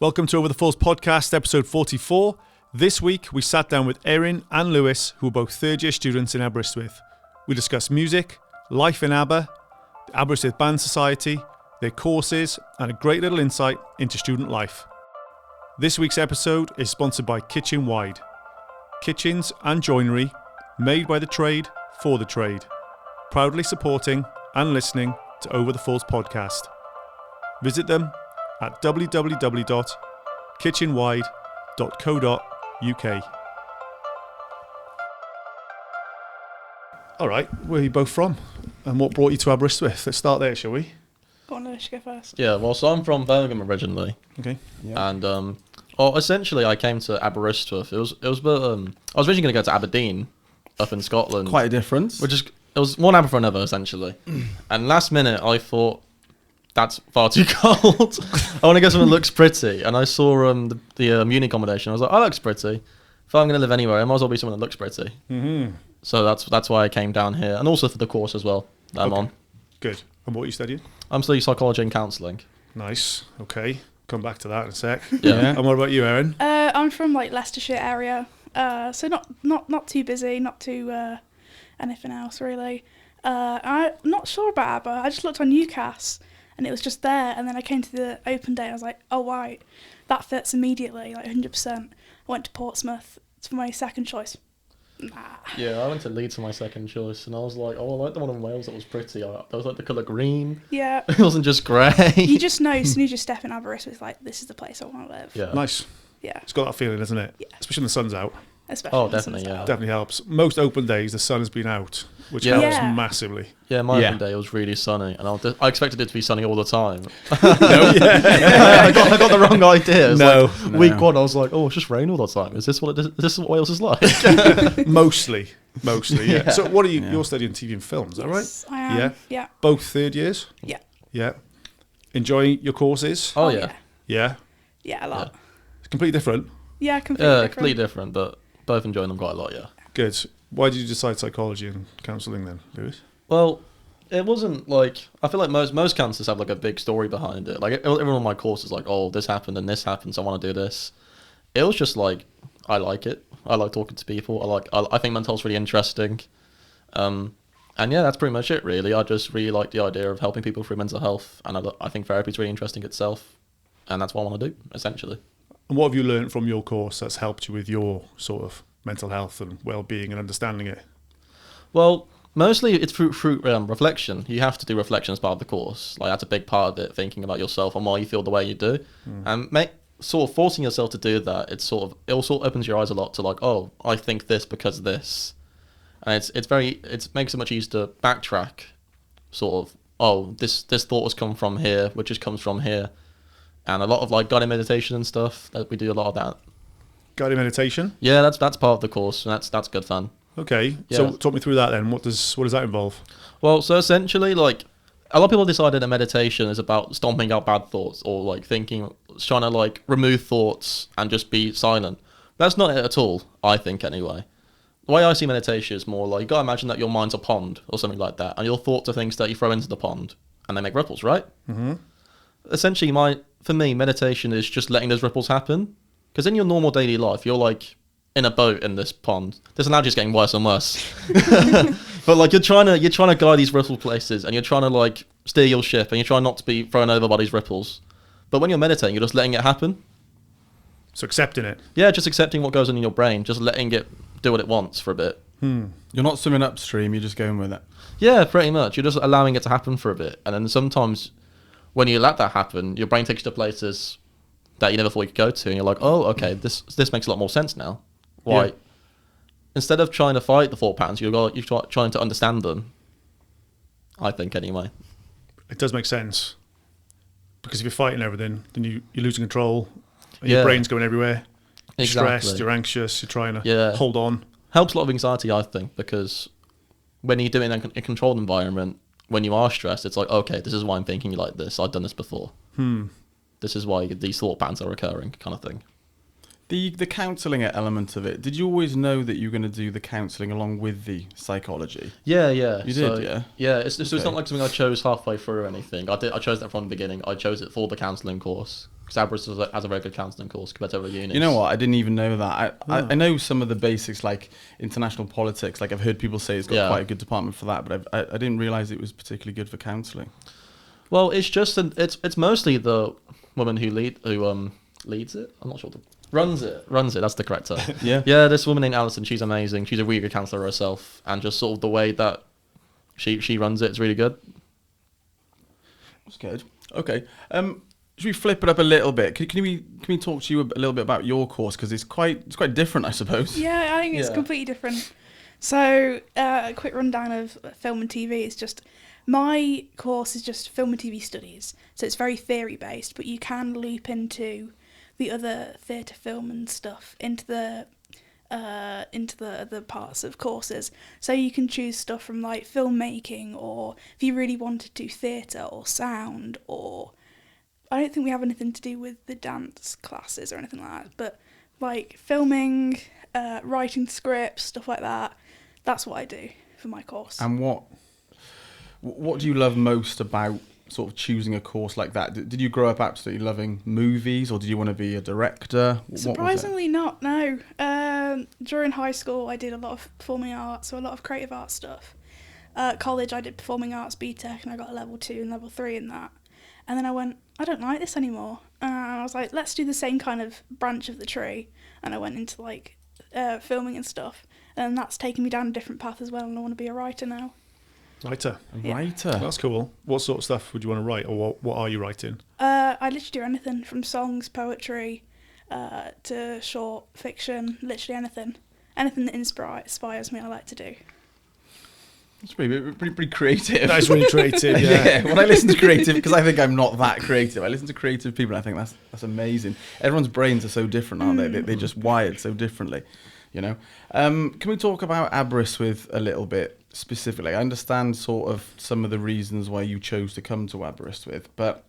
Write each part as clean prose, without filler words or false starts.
Welcome to Over the Falls podcast, episode 44. This week, we sat down with Erin and Lewis, who are both third-year students in Aberystwyth. We discussed music, life in Aber, the Aberystwyth Band Society, their courses, and a great little insight into student life. This week's episode is sponsored by Kitchen Wide. Kitchens and joinery made by the trade for the trade. Proudly supporting and listening to Over the Falls podcast. Visit them at www.kitchenwide.co.uk. All right, where are you both from? And what brought you to Aberystwyth? Let's start there, shall we? Go on, Lewis, go first. Yeah, well, so I'm from Birmingham originally. Okay. Yeah. And, essentially I came to Aberystwyth. I was originally going to go to Aberdeen up in Scotland. Quite a difference. It was one Aber for another, essentially. And last minute I thought, that's far too cold. I want to go somewhere that looks pretty. And I saw the uni accommodation. I was like, oh, that looks pretty. If I'm going to live anywhere, I might as well be somewhere that looks pretty. Mm-hmm. So that's why I came down here. And also for the course as well that I'm on. Good. And what are you studying? I'm studying psychology and counselling. Nice. Okay. Come back to that in a sec. Yeah. And what about you, Erin? I'm from Leicestershire area, so not too busy, not too anything else really. I'm not sure about Aber. I just looked on UCAS and it was just there, and then I came to the open day and I was like, oh right, that fits immediately, like 100%. I went to Portsmouth. It's for my second choice. Nah. Yeah, I went to Leeds for my second choice, and I was like, oh, I like the one in Wales that was pretty. That was like the colour green. Yeah. It wasn't just grey. You just know as soon as you step in Aberystwyth, like, this is the place I want to live. Yeah. Nice. Yeah. It's got that feeling, isn't it? Yeah. Especially when the sun's out. Especially when the sun's definitely, yeah. out. Definitely helps. Most open days, the sun has been out, which Yeah. helps Yeah. massively. Yeah, my open day was really sunny, and I expected it to be sunny all the time. I got the wrong idea. No. Week one, I was like, oh, it's just rain all the time. Is this what Wales is like? Mostly, yeah. Yeah. So what are you, you're studying TV and film, is that right? Yes, I am. Yeah. Yeah. Both third years? Yeah. Yeah. Enjoying your courses? Oh, yeah. Yeah. Yeah, a lot. It's completely different. Yeah, completely different. Completely different, but both enjoying them quite a lot, yeah. Good. Why did you decide psychology and counselling then, Lewis? Well, it wasn't like, I feel like most cancers have like a big story behind it. Like everyone on my course is like, oh, this happened and this happened, so I want to do this. It was just like, I like it. I like talking to people. I think mental health's really interesting. And yeah, that's pretty much it really. I just really like the idea of helping people through mental health, and I think therapy's really interesting itself, and that's what I want to do, essentially. And what have you learned from your course that's helped you with your sort of mental health and well-being and understanding it? Well, mostly it's through reflection. You have to do reflection as part of the course. Like, that's a big part of it, thinking about yourself and why you feel the way you do. And sort of forcing yourself to do that, it also opens your eyes a lot to like, oh, I think this because of this. And it makes it much easier to backtrack, sort of, oh, this thought has come from here, which just comes from here. And a lot of like guided meditation and stuff, that we do a lot of that. Guided meditation? Yeah, that's part of the course, and that's good fun. Okay, Yeah. So talk me through that then. What does that involve? Well, so essentially, like, a lot of people decided that meditation is about stomping out bad thoughts, or like trying to like remove thoughts and just be silent. That's not it at all, I think anyway. The way I see meditation is more like, you gotta imagine that your mind's a pond or something like that, and your thoughts are things that you throw into the pond, and they make ripples, right? Mm-hmm. Essentially, for me, meditation is just letting those ripples happen. Because in your normal daily life, you're like in a boat in this pond. This analogy is getting worse and worse. But like you're trying to guide these ripple places, and you're trying to like steer your ship, and you're trying not to be thrown over by these ripples. But when you're meditating, you're just letting it happen. So accepting it. Yeah, just accepting what goes on in your brain, just letting it do what it wants for a bit. You're not swimming upstream, you're just going with it. Yeah, pretty much. You're just allowing it to happen for a bit, and then sometimes when you let that happen, your brain takes you to places that you never thought you could go to, and you're like, oh, okay, this makes a lot more sense now. Why? Yeah. Instead of trying to fight the thought patterns, you're trying to understand them. I think, anyway. It does make sense. Because if you're fighting everything, then you're losing control, and your brain's going everywhere. You're stressed, you're anxious, you're trying to hold on. Helps a lot of anxiety, I think, because when you do it in a controlled environment, when you are stressed, it's like, okay, this is why I'm thinking like this. I've done this before. This is why these thought patterns are recurring, kind of thing. The counselling element of it, did you always know that you were going to do the counselling along with the psychology? Yeah. You did, yeah? Yeah, it's not like something I chose halfway through or anything. I chose that from the beginning. I chose it for the counselling course because Aberystwyth has a very good counselling course compared to other unis. You know what? I didn't even know that. I know some of the basics, like international politics. Like I've heard people say it's got quite a good department for that, but I didn't realise it was particularly good for counselling. Well, it's just it's mostly the woman who leads it. I'm not sure. Runs it. That's the correct term. Yeah. This woman named Alison. She's amazing. She's a really good counsellor herself, and just sort of the way that she runs it is really good. That's good. Okay. Should we flip it up a little bit? Can we talk to you a little bit about your course, because it's quite different, I suppose. Yeah, I think it's completely different. So, a quick rundown of film and TV is just, my course is just film and TV studies. So it's very theory based, but you can loop into the other theatre, film and stuff into the other parts of courses. So you can choose stuff from like filmmaking, or if you really want to do theatre or sound, or I don't think we have anything to do with the dance classes or anything like that, but like filming, writing scripts, stuff like that. That's what I do for my course. And what do you love most about sort of choosing a course like that? Did you grow up absolutely loving movies, or did you want to be a director? Surprisingly not, no. During high school I did a lot of performing arts, so a lot of creative art stuff. College I did performing arts BTEC, and I got a level 2 and level 3 in that. And then I went, I don't like this anymore. And I was like, let's do the same kind of branch of the tree. And I went into like filming and stuff. And that's taken me down a different path as well, and I want to be a writer now. Writer. A writer. That's cool. What sort of stuff would you want to write, or what are you writing? I literally do anything from songs, poetry, to short fiction, literally anything. Anything that inspires me, I like to do. It's pretty creative. That is really creative, yeah. When I listen to creative, because I think I'm not that creative, I listen to creative people and I think that's amazing. Everyone's brains are so different, aren't they? They're just wired so differently, you know. Can we talk about Aberystwyth a little bit specifically? I understand sort of some of the reasons why you chose to come to Aberystwyth, but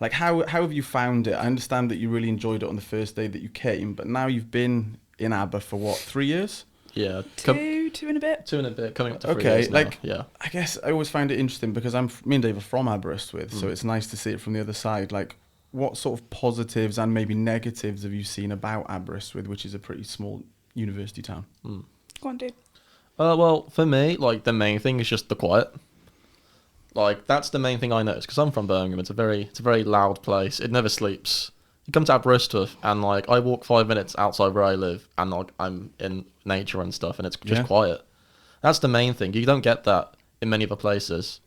like how have you found it? I understand that you really enjoyed it on the first day that you came, but now you've been in Aber for what, 3 years? Yeah, two and a bit. 2 and a bit, coming up to 3 years now. Like, yeah. I guess I always find it interesting because me and Dave are from Aberystwyth, so it's nice to see it from the other side. Like, what sort of positives and maybe negatives have you seen about Aberystwyth, which is a pretty small university town? Go on, dude. Well, for me, like, the main thing is just the quiet. Like, that's the main thing I noticed, because I'm from Birmingham. It's a very loud place. It never sleeps. You come to Aberystwyth, and like I walk 5 minutes outside where I live, and like I'm in nature and stuff, and it's just quiet. That's the main thing. You don't get that in many other places,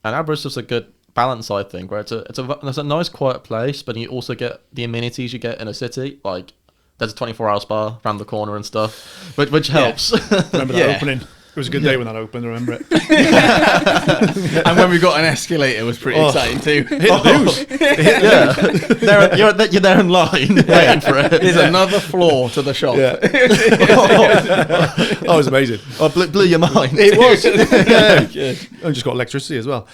and Aberystwyth's a good balance, I think, where it's a nice quiet place, but you also get the amenities you get in a city. Like there's a 24-hour spa around the corner and stuff, which helps. Remember that opening? It was a good day when that opened, I remember it. And when we got an escalator, it was pretty exciting too. Hit the news. You're there in line waiting for it. There's another floor to the shop. Yeah. That was amazing. Oh, blew your mind. It was. I just got electricity as well.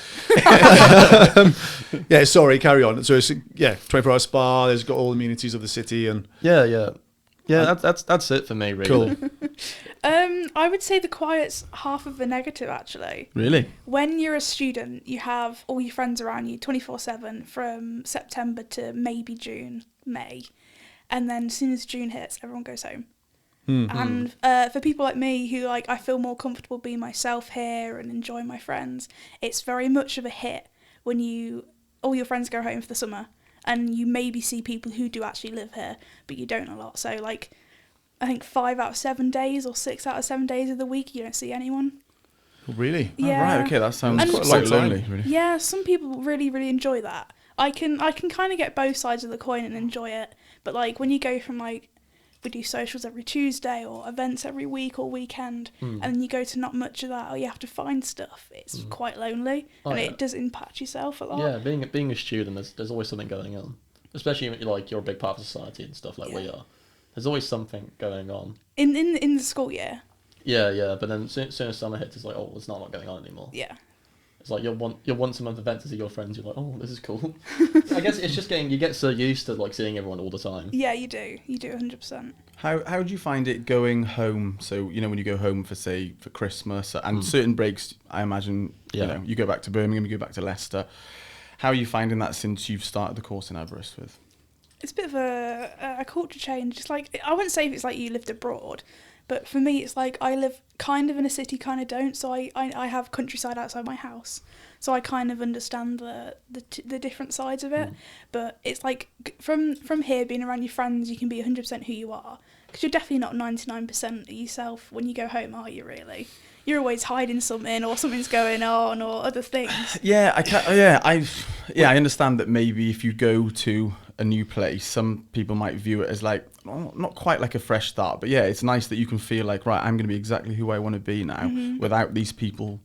Yeah, sorry, carry on. So it's 24-hour spa. There's got all the amenities of the city, and Yeah. That's it for me, really. Cool. I would say the quiet's half of the negative, actually. Really? When you're a student, you have all your friends around you 24/7 from September to maybe June, May. And then as soon as June hits, everyone goes home. And for people like me who I feel more comfortable being myself here and enjoying my friends, it's very much of a hit when all your friends go home for the summer and you maybe see people who do actually live here, but you don't a lot. So I think 5 out of 7 days or 6 out of 7 days of the week you don't see anyone. Really? Yeah. Oh, right. Okay, that sounds And quite lonely. Really. Yeah, some people really, really enjoy that. I can kind of get both sides of the coin and enjoy it. But when you go from we do socials every Tuesday or events every week or weekend, and then you go to not much of that, or you have to find stuff, it's quite lonely, and it does impact yourself a lot. Yeah, being a student, there's always something going on, especially when you're a big part of society and stuff we are. There's always something going on in the school year. Yeah, but then soon as summer hits, it's there's not a lot going on anymore. Yeah. It's like your once a month event to see your friends. You're like, oh, this is cool. I guess it's just you get so used to seeing everyone all the time. Yeah, you do 100%. How do you find it going home? So when you go home for Christmas and certain breaks, I imagine Yeah. You go back to Birmingham, you go back to Leicester. How are you finding that since you've started the course in Aberystwyth? it's a bit of a culture change. It's like, I wouldn't say if it's like you lived abroad, but for me it's like I live kind of in a city, kind of don't. So I have countryside outside my house, so I kind of understand the different sides of it. But it's like from here, being around your friends, you can be 100% who you are, because you're definitely not 99% yourself when you go home, are you? Really, you're always hiding something, or something's going on, or other things. Yeah, I understand that maybe if you go to a new place, some people might view it as like, not quite like a fresh start, but yeah, it's nice that you can feel like, right, I'm going to be exactly who I want to be now, without these people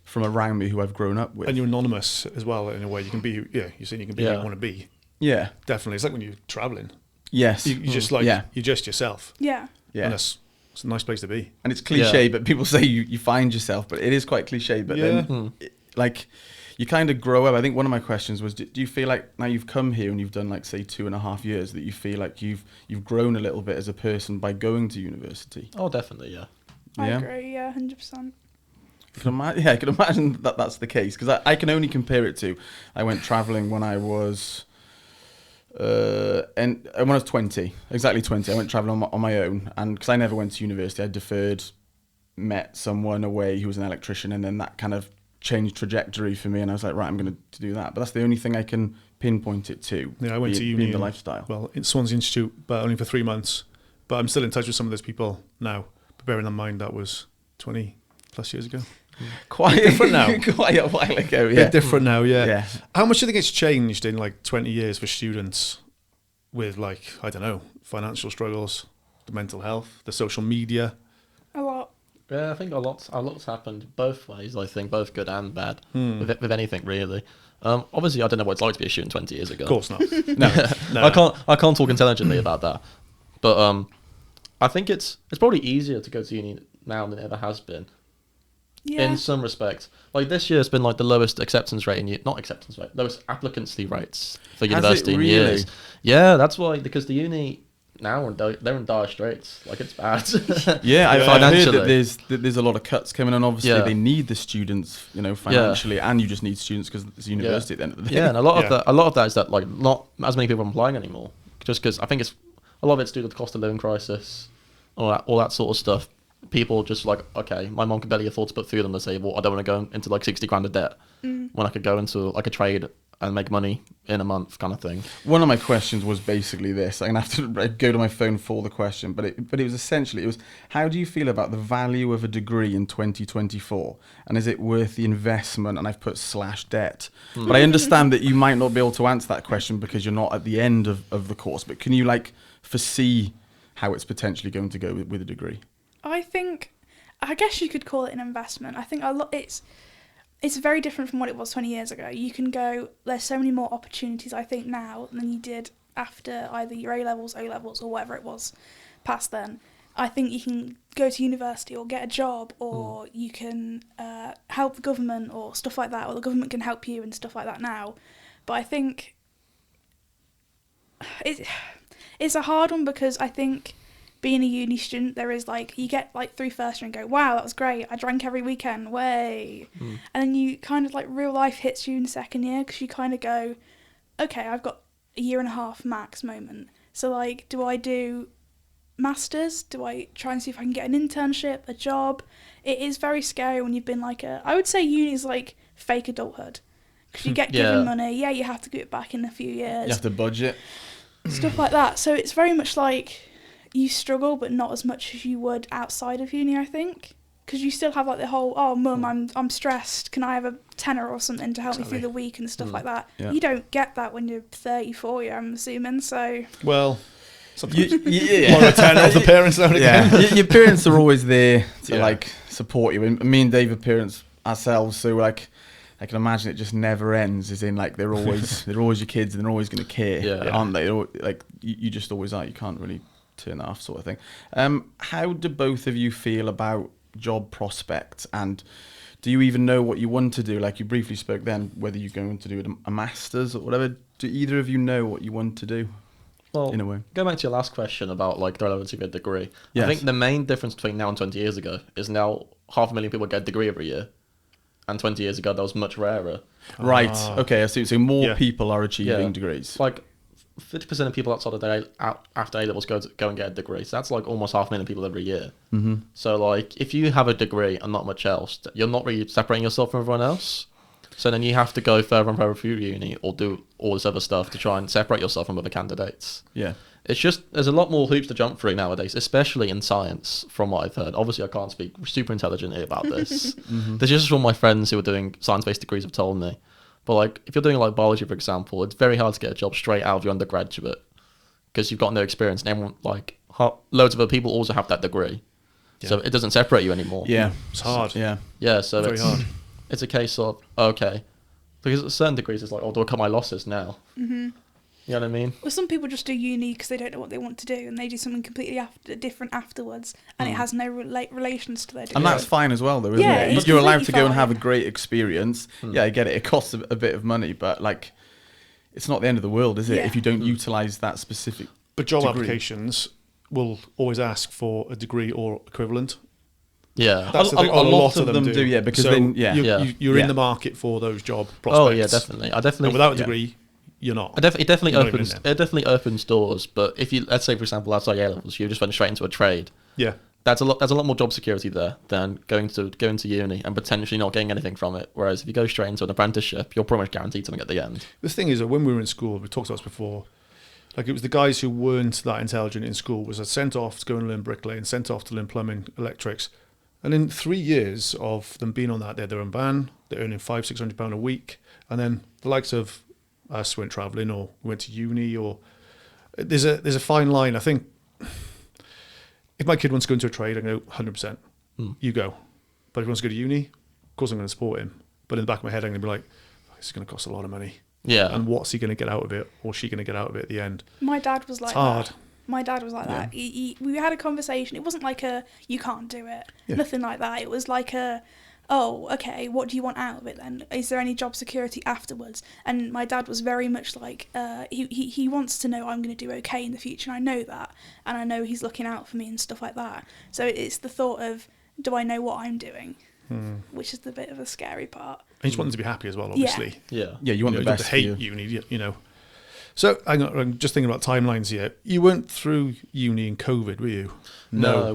from around me who I've grown up with. And you're anonymous as well in a way. You can be, you're saying you can be who you want to be. Yeah, definitely. It's like when you're traveling. Yes, you just like you're just yourself. Yeah, yeah. And it's a nice place to be. And it's cliche, but people say you find yourself, but it is quite cliche. But then, like, you kind of grow up. I think one of my questions was, do you feel like now you've come here and you've done like, say, 2.5 years, that you feel like you've grown a little bit as a person by going to university? Oh, definitely, yeah. I agree, 100%. I can imagine that that's the case, because I can only compare it to, I went travelling when I was, when I was 20, exactly 20. I went travelling on my own, and because I never went to university, I deferred, met someone away who was an electrician, and then that kind of changed trajectory for me, and I was like, right, I'm going to do that. But that's the only thing I can pinpoint it to. Yeah, I went to uni, the lifestyle. Well, in Swansea Institute, but only for 3 months. But I'm still in touch with some of those people now. But bearing in mind that was 20 plus years ago. Quite different now. Quite a while ago, yeah. Bit different now, yeah. Yeah. How much do you think it's changed in like 20 years for students with, like, I don't know, financial struggles, the mental health, the social media? A lot. Yeah, I think a lot's happened both ways. I think both good and bad with anything really. Obviously, I don't know what it's like to be a student 20 years ago. Of course not. No. I can't talk intelligently about that. But I think it's probably easier to go to uni now than it ever has been. Yeah. In some respects, like this year has been like the lowest acceptance rate lowest applicancy rates for university in years. Yeah, that's why, because the uni now they're in dire straits. Like, it's bad. I heard that there's a lot of cuts coming, and obviously they need the students, financially, and you just need students because it's university at the end of the day. Yeah, and a lot of that is that, like, not as many people are applying anymore, just because I think a lot of it's due to the cost of living crisis, all that sort of stuff. People just like, okay, my mom can barely afford to put food on the table. I don't want to go into like 60 grand of debt when I could go into like a trade and make money in a month, kind of thing. One of my questions was basically this. I'm gonna have to go to my phone for the question, but it was essentially, how do you feel about the value of a degree in 2024, and is it worth the investment? And I've put /debt, but I understand that you might not be able to answer that question because you're not at the end of the course. But can you like foresee how it's potentially going to go with a degree? I guess you could call it an investment. I think it's very different from what it was 20 years ago. You can go, there's so many more opportunities, I think, now than you did after either your A-levels, O-levels, or whatever it was past then. I think you can go to university or get a job, or you can help the government or stuff like that, or the government can help you and stuff like that now. But I think it's a hard one, because I think being a uni student, there is like, you get like through first year and go, wow, that was great, I drank every weekend, way. And then you kind of like, real life hits you in second year, because you kind of go, okay, I've got a 1.5 year max moment. So like, do I do masters? Do I try and see if I can get an internship, a job? It is very scary when you've been like I would say uni is like fake adulthood, because you get given money, you have to give it back in a few years. You have to budget. Stuff like that. So it's very much like, you struggle, but not as much as you would outside of uni, I think, because you still have like the whole, oh, mum, I'm stressed, can I have a tenner or something to help me through the week and stuff like that. You don't get that when you're 34, I'm assuming. So well, sometimes one or a tenner of the parents now and again. Your parents are always there to like support you, and me and Dave are parents ourselves, so like, I can imagine it just never ends, as in like they're always your kids, and they're always going to care, aren't they? Like, you just always are. You can't really turn that off, sort of thing. How do both of you feel about job prospects, and do you even know what you want to do? Like, you briefly spoke then whether you're going to do a master's or whatever. Do either of you know what you want to do? Well, in a way, go back to your last question about like the relevance of a degree. Yes. I think the main difference between now and 20 years ago is now 500,000 people get a degree every year, and 20 years ago that was much rarer. Right. Okay. I see. So more people are achieving degrees. Like, 50% of people outside of after A levels go and get a degree. So that's like almost 500,000 people every year. Mm-hmm. So like if you have a degree and not much else, you're not really separating yourself from everyone else. So then you have to go further and further through uni or do all this other stuff to try and separate yourself from other candidates. Yeah. It's just, there's a lot more hoops to jump through nowadays, especially in science, from what I've heard. Obviously, I can't speak super intelligently about this. This is just what my friends who are doing science-based degrees have told me. But like, if you're doing like biology, for example, it's very hard to get a job straight out of your undergraduate because you've got no experience. And everyone, like, loads of other people also have that degree. Yeah. So it doesn't separate you anymore. Yeah. It's hard. Yeah. Yeah, so Very hard. It's a case of, okay. Because at certain degrees, it's like, oh, do I cut my losses now? Mm-hmm. You know what I mean? Well, some people just do uni because they don't know what they want to do, and they do something completely different afterwards, and it has no relations to their degree. And that's fine as well, though, isn't Yeah, it? it's You're allowed to completely go and have a fine. great experience. Yeah, I get it. It costs a bit of money, but like, it's not the end of the world, is it? Yeah. If you don't utilize that specific. But job degree. applications will always ask for a degree or equivalent. Yeah. That's the A thing. lot of them do, yeah, because so then, yeah. you're Yeah. in the market for those job prospects. Oh, yeah, definitely. And without a yeah. degree, you're not. It definitely You're not even opens. in there. It definitely opens doors. But if you, let's say for example, outside A levels, you just went straight into a trade. Yeah. There's a lot more job security there than going to uni and potentially not getting anything from it. Whereas if you go straight into an apprenticeship, you're pretty much guaranteed something at the end. The thing is that when we were in school, we talked about this before, like it was the guys who weren't that intelligent in school was sent off to go and learn bricklaying, sent off to learn plumbing, electrics. And in 3 years of them being on that, they're in van, they're earning £500-600 a week. And then the likes of us went travelling or we went to uni, or there's a fine line. I think if my kid wants to go into a trade, I go 100%. You go. But if he wants to go to uni, of course I'm going to support him. But in the back of my head, I'm going to be like, this is going to cost a lot of money. Yeah. And what's he going to get out of it, or she going to get out of it at the end? My dad was like It's hard. that. My dad was like that. We had a conversation. It wasn't like a, you can't do it. Yeah. Nothing like that. It was like a, oh, okay, what do you want out of it then? Is there any job security afterwards? And my dad was very much like, he wants to know I'm going to do okay in the future. And I know that. And I know he's looking out for me and stuff like that. So it's the thought of, do I know what I'm doing? Which is the bit of a scary part. And you just want them to be happy as well, obviously. Yeah. Yeah, you want the don't best to hate for you. uni, you know. So I'm just thinking about timelines here. You went through uni in COVID, were you? No,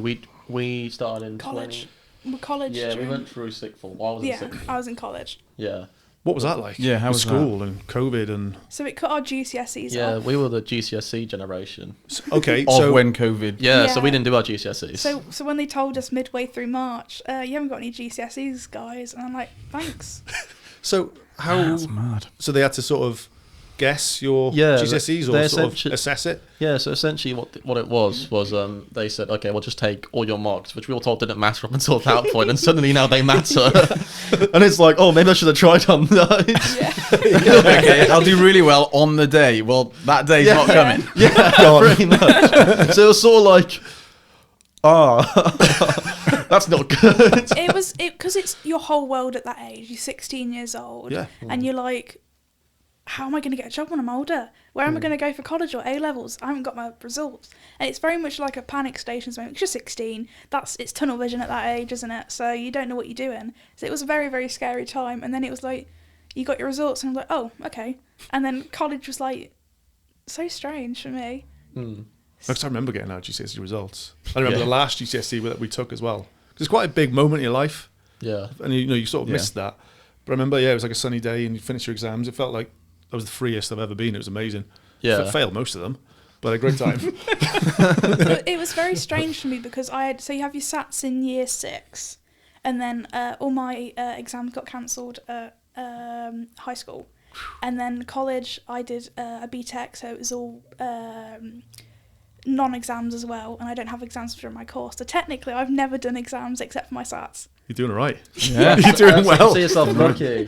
we started in College. 20. College. Yeah, we during- went through sixth form. I was in Yeah, sixth. I was in college. Yeah. What was that like? Yeah, how With was school and COVID and So it cut our GCSEs Yeah, off. we were the GCSE generation. okay. Of So when COVID. Yeah, so we Yeah. didn't do our GCSEs. So when they told us midway through March, you haven't got any GCSEs, guys, and I'm like, thanks. so how? That's mad. So they had to sort of guess your Yeah, GCSEs they or sort of essentially- assess it. Yeah, so essentially what it was they said, okay, we'll just take all your marks, which we were told didn't matter up until that point, and suddenly now they matter. And it's like, oh, maybe I should have tried on those. Yeah. Okay, I'll do really well on the day. Well, that day's not coming. Yeah, pretty much. So it was sort of like, that's not good. It was because it's your whole world at that age. You're 16 years old, Yeah. and you're like, how am I going to get a job when I'm older? Where am I going to go for college or A levels? I haven't got my results, and it's very much like a panic stations moment. 'Cause you're 16. It's tunnel vision at that age, isn't it? So you don't know what you're doing. So it was a very, very scary time. And then it was like, you got your results, and I was like, oh, okay. And then college was like, so strange for me. Because I remember getting our GCSE results. I remember Yeah. the last GCSE that we took as well. Because it's quite a big moment in your life, Yeah. and you sort of Yeah. missed that. But I remember, it was like a sunny day, and you finish your exams. It felt like that was the freest I've ever been. It was amazing. Yeah. Failed most of them, but a great time. But it was very strange for me because you have your SATs in year 6, and then all my exams got cancelled at high school, and then college I did a BTEC, so it was all non-exams as well, and I don't have exams during my course. So technically, I've never done exams except for my SATs. You're doing all right. Yeah. You're doing well. See yourself lucky.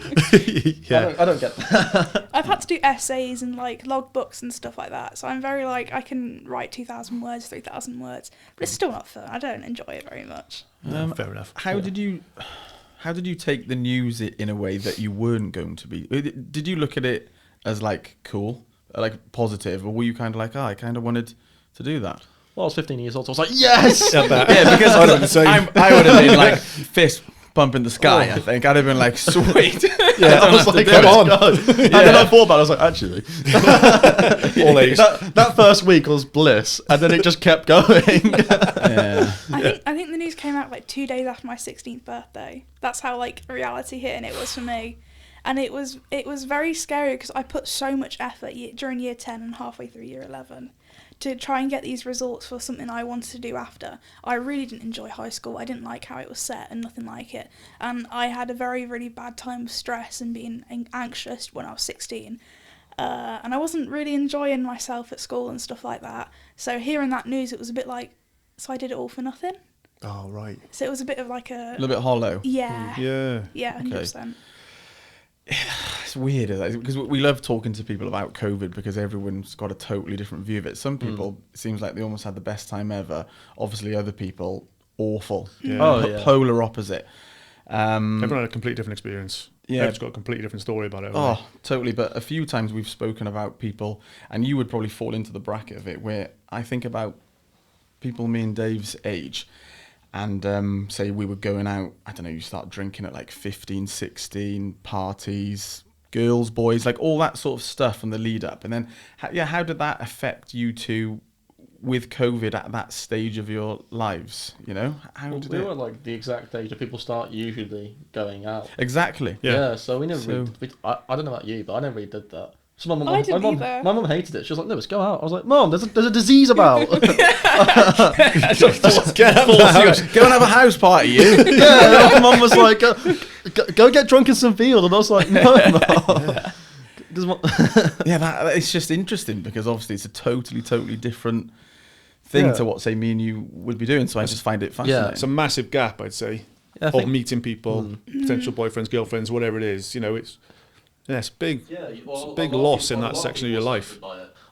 Yeah. I don't get that. I've had to do essays and like logbooks and stuff like that, so I'm very like I can write 2,000 words, 3,000 words, but it's still not fun. I don't enjoy it very much. Fair enough. How did you take the news in a way that you weren't going to be? Did you look at it as like cool, like positive, or were you kind of like, I kind of wanted to do that? Well, I was 15 years old, so I was like, yes! Yeah, Yeah, because I would have been like fist bump in the sky. I think I'd have been like, sweet. Yeah, I was like, come on. And then I thought about it, I was like, actually, All A's. that first week was bliss, and then it just kept going. Yeah. I think the news came out like 2 days after my 16th birthday. That's how like reality hitting it was for me. And it was very scary because I put so much effort during year 10 and halfway through year 11 to try and get these results for something I wanted to do after. I really didn't enjoy high school. I didn't like how it was set and nothing like it. And I had a very, really bad time of stress and being anxious when I was 16. And I wasn't really enjoying myself at school and stuff like that. So hearing that news, it was a bit like, so I did it all for nothing? Oh, right. So it was a bit of like A little bit hollow. Yeah. Yeah. Yeah, 100%. It's weird because we love talking to people about COVID because everyone's got a totally different view of it. Some people, it seems like they almost had the best time ever. Obviously, other people, awful. Yeah. Oh, yeah. Polar opposite. Everyone had a completely different experience. Yeah. Everyone's got a completely different story about it. haven't Oh, totally. But a few times we've spoken about people, and you would probably fall into the bracket of it, where I think about people me and Dave's age, and say we were going out, I don't know, you start drinking at like 15, 16, parties, girls, boys, like all that sort of stuff and the lead up. And then, how did that affect you two with COVID at that stage of your lives? You know, how Well, did we it? were like the exact age that people start usually going out. Exactly. Yeah. So we never. So- I don't know about you, but I never really did that. So I didn't either. my mum hated it. She was like, "Lewis, go out." I was like, "Mum, there's a disease about." Get out of the house. Go and have a house party, you. Yeah, my mum was like, go get drunk in some field," and I was like, "No, Mum." It's just interesting because obviously it's a totally different thing Yeah. to what, say, me and you would be doing. So I just find it fascinating. It's a massive gap, I'd say, I of think- meeting people, potential boyfriends, girlfriends, whatever it is. You know, it's big. Yeah, It's a big loss in that section of your life.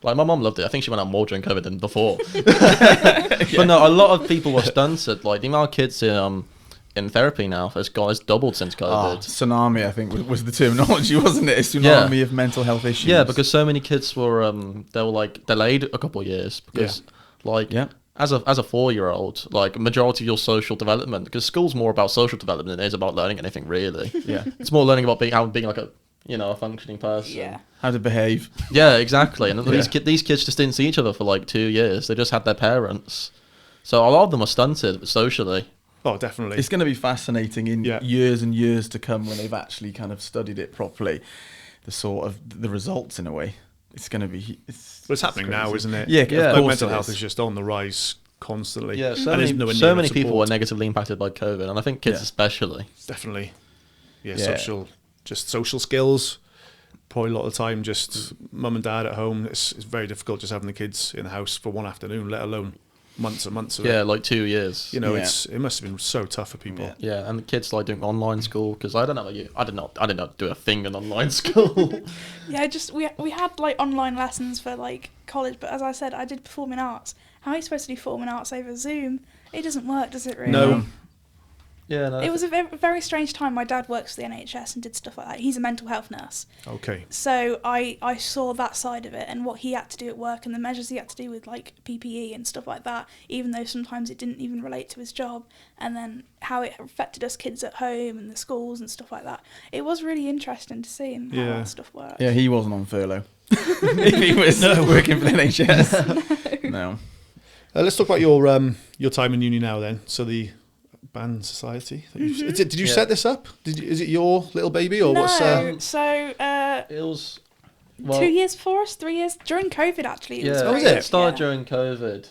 Like my mum loved it. I think she went out more during COVID than before. But no, a lot of people were stunted. Like the amount of kids in therapy now has doubled since COVID. Tsunami, I think, was the terminology, wasn't it? A tsunami of mental health issues. Yeah, because so many kids were they were like delayed a couple of years because as a 4-year-old, like majority of your social development, because school's more about social development than it is about learning anything really. Yeah. It's more learning about being like a functioning person. Yeah. How to behave. Yeah, exactly. And these kids just didn't see each other for like 2 years. They just had their parents. So a lot of them were stunted socially. Oh, definitely. It's going to be fascinating in years and years to come when they've actually kind of studied it properly. The results, in a way. It's going to be... But it's happening now, isn't it? Yeah, Like, of course mental it health is. is just on the rise constantly. Yeah, so And there's many, nowhere so near many enough people were support. negatively impacted by COVID, and I think kids especially. Definitely. Yeah, Yeah. social skills. Probably a lot of the time, just mum and dad at home. It's very difficult just having the kids in the house for one afternoon, let alone months and months of it. Yeah, like 2 years. You know, Yeah. it must have been so tough for people. Yeah. Yeah, and the kids like doing online school because I don't know about you. I did not do a thing in online school. Yeah, we had like online lessons for like college, but as I said, I did performing arts. How are you supposed to do performing arts over Zoom? It doesn't work, does it really? No. Yeah, no. It was a very strange time. My dad works for the NHS and did stuff like that. He's a mental health nurse. Okay. So I saw that side of it and what he had to do at work and the measures he had to do with like PPE and stuff like that, even though sometimes it didn't even relate to his job, and then how it affected us kids at home and the schools and stuff like that. It was really interesting to see how that stuff works. Yeah, he wasn't on furlough. If he was working for the NHS. No. Let's talk about your time in uni now then. So the band society. Did you set this up? Is it your little baby or No, what's? so it was 2 years before us, 3 years during COVID actually. It was yeah, very- it started yeah. during COVID.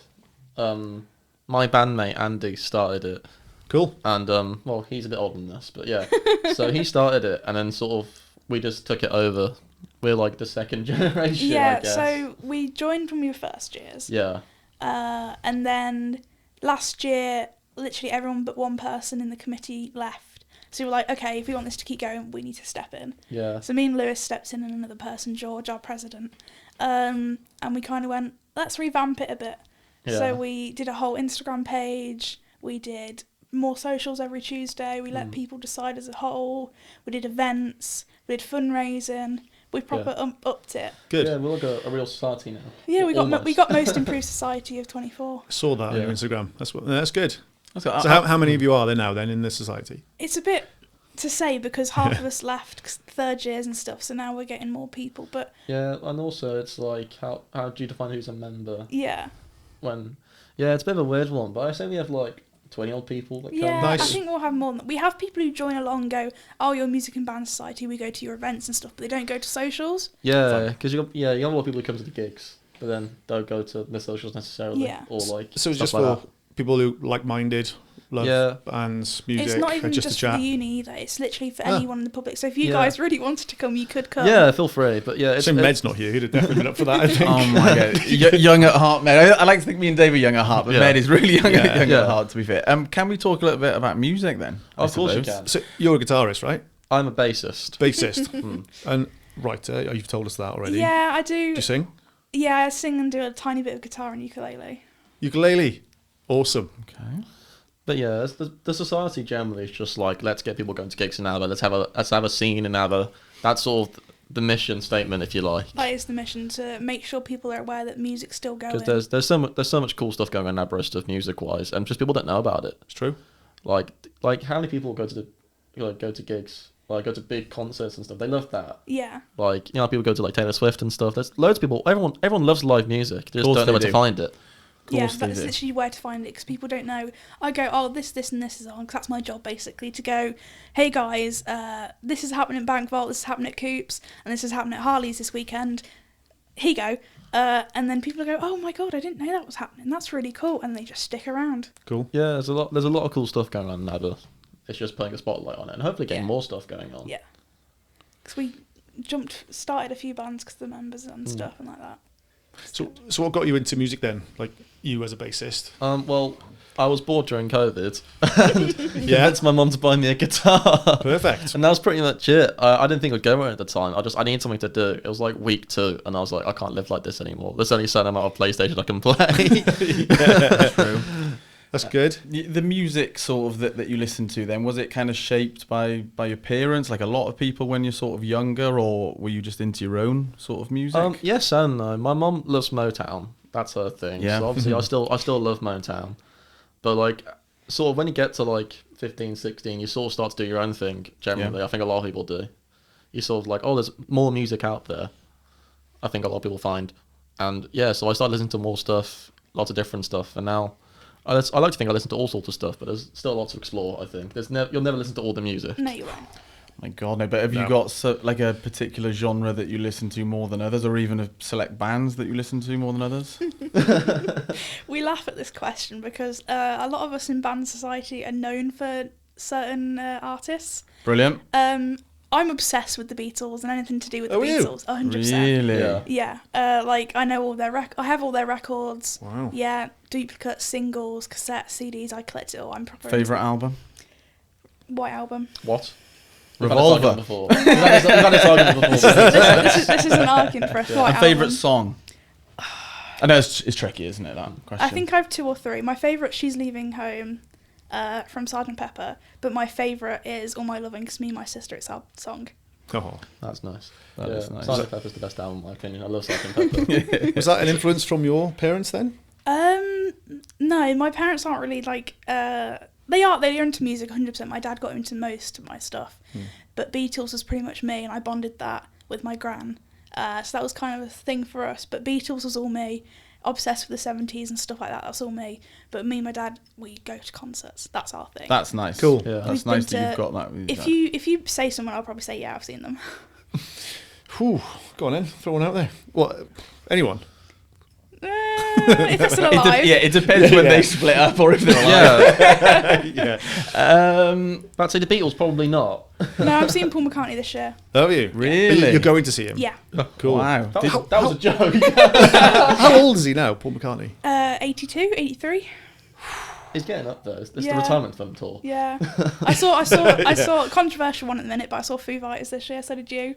My bandmate Andy started it, Cool. and well, he's a bit older than us, but yeah. So he started it, and then sort of we just took it over. We're like the second generation. Yeah, I guess. so we joined when we were first years. Yeah. And then last year, literally everyone but one person in the committee left. So we were like, okay, if we want this to keep going, we need to step in. Yeah. So me and Lewis stepped in and another person, George, our president. And we kind of went, let's revamp it a bit. Yeah. So we did a whole Instagram page. We did more socials every Tuesday. We let people decide as a whole. We did events. We did fundraising. We proper upped it. Good. Yeah, we're like a real society now. Yeah, we got Almost. we got most improved society of 24. I saw that on your Yeah. Instagram. That's good. So how many of you are there now then in this society? It's a bit to say because half of us left 'cause third years and stuff, so now we're getting more people. But Yeah, and also it's like how do you define who's a member? yeah, It's a bit of a weird one, but I say we have like 20 odd people that come. yeah, Nice. I think we'll have more. We have people who join along and go, oh, you're Music and Band Society, we go to your events and stuff, but they don't go to socials. Yeah, because you have a lot of people who come to the gigs, but then don't go to the socials necessarily. Yeah. Or like So it's stuff just like for people who like-minded, love Yeah. bands, music, It's not even and just to just for chat. the uni either. It's literally for Ah. anyone in the public. So if you Yeah. guys really wanted to come, you could come. Yeah, feel free. But yeah, So Med's not here. He'd have definitely been up for that, I think. Oh my god, young at heart, Med. I like to think me and Dave are young at heart, but Yeah. Med is really young Yeah. at heart. To be fair, can we talk a little bit about music then? I Of course you suppose? can. So you're a guitarist, right? I'm a bassist. Bassist. Hmm. And writer. You've told us that already. Yeah, I Do do. you sing? Yeah, I sing and do a tiny bit of guitar and ukulele. Ukulele. Awesome. Okay. But yeah, the society generally is just like, let's get people going to gigs in Aber. Let's have a scene in Aber. That's sort of the mission statement, if you like. That is the mission, to make sure people are aware that music's still going. Because there's so much cool stuff going on in Aberystwyth music wise, and just people don't know about it. It's true. Like how many people go to gigs, like go to big concerts and stuff. They love that. Yeah. Like, people go to like Taylor Swift and stuff. There's loads of people. Everyone loves live music. They just Course don't know they where to do. find it. Yeah, course they that's do. literally where to find it because people don't know. I go, oh, this, and this is on, 'cause that's my job basically, to go, hey guys, this is happening at Bank Vault, this is happening at Coops, and this is happening at Harley's this weekend. Here you go. And then people go, oh my god, I didn't know that was happening. That's really cool, and they just stick around. Cool. Yeah, there's a lot of cool stuff going on in Aber. It's just putting a spotlight on it and hopefully getting Yeah. more stuff going on. Yeah. Because we started a few bands because the members and stuff and like that. So what got you into music then? Like you as a bassist? Well, I was bored during COVID. And Yeah. convinced my mum to buy me a guitar. Perfect. And that was pretty much it. I didn't think I'd go anywhere at the time. I needed something to do. It was like week 2, and I was like, I can't live like this anymore. There's only a certain amount of PlayStation I can play. True. That's good. The music sort of that you listened to then, was it kind of shaped by your parents, like a lot of people when you're sort of younger, or were you just into your own sort of music? Yes and no. My mum loves Motown. That's her thing. Yeah. So obviously I still love Motown. But like, sort of when you get to like 15, 16, you sort of start to do your own thing. Generally, Yeah. I think a lot of people do. You sort of like, oh, there's more music out there. I think a lot of people find, and yeah, so I started listening to more stuff, lots of different stuff, and now I like to think I listen to all sorts of stuff, but there's still a lot to explore. I think you'll never listen to all the music. No, you won't. My God, no. But have you No. got like a particular genre that you listen to more than others, or even a select bands that you listen to more than others? We laugh at this question because a lot of us in Band Society are known for certain artists. Brilliant. I'm obsessed with the Beatles and anything to do with the Oh, are you? Beatles. 100%. Really? Yeah. Yeah. Like I know all their I have all their records. Wow. Yeah, duplicates, singles, cassettes, CDs. I collect it all. I'm proper. into Favorite it. album? White album. What? Revolver. We've had this argument before. this is an argument for a White And favorite album. song? I know it's tricky, isn't it? That question. I think I have 2 or 3. My favourite, She's Leaving Home, from Sgt. Pepper. But my favourite is All My Loving, 'cause me and my sister, it's our song. Oh. That's nice. That is nice. Sgt. Pepper's the best album in my opinion. I love Sgt. Pepper. Was that an influence from your parents then? No, my parents aren't really like. They're into music 100%. My dad got into most of my stuff, but Beatles was pretty much me, and I bonded that with my gran. So that was kind of a thing for us. But Beatles was all me. Obsessed with the 70s and stuff like that. That's all me. But me and my dad, we go to concerts. That's our thing. That's nice. Cool. Yeah. That's We've nice been that to- you've got that. If you say someone, I'll probably say yeah, I've seen them. Whew. Go on then. Throw one out there. What? Anyone? If they're still alive. it depends when Yeah. they split up or if they're alive. Yeah. Yeah. I'd say the Beatles probably not. No, I'm seeing Paul McCartney this year. Have you? Really? You're going to see him? Yeah. Cool. Wow. That Did- was a joke. How old is he now, Paul McCartney? 82, 83. He's getting up there. It's the Yeah. retirement fund tour. Yeah. I saw a controversial one at the minute, but I saw Foo Fighters this year, so did you.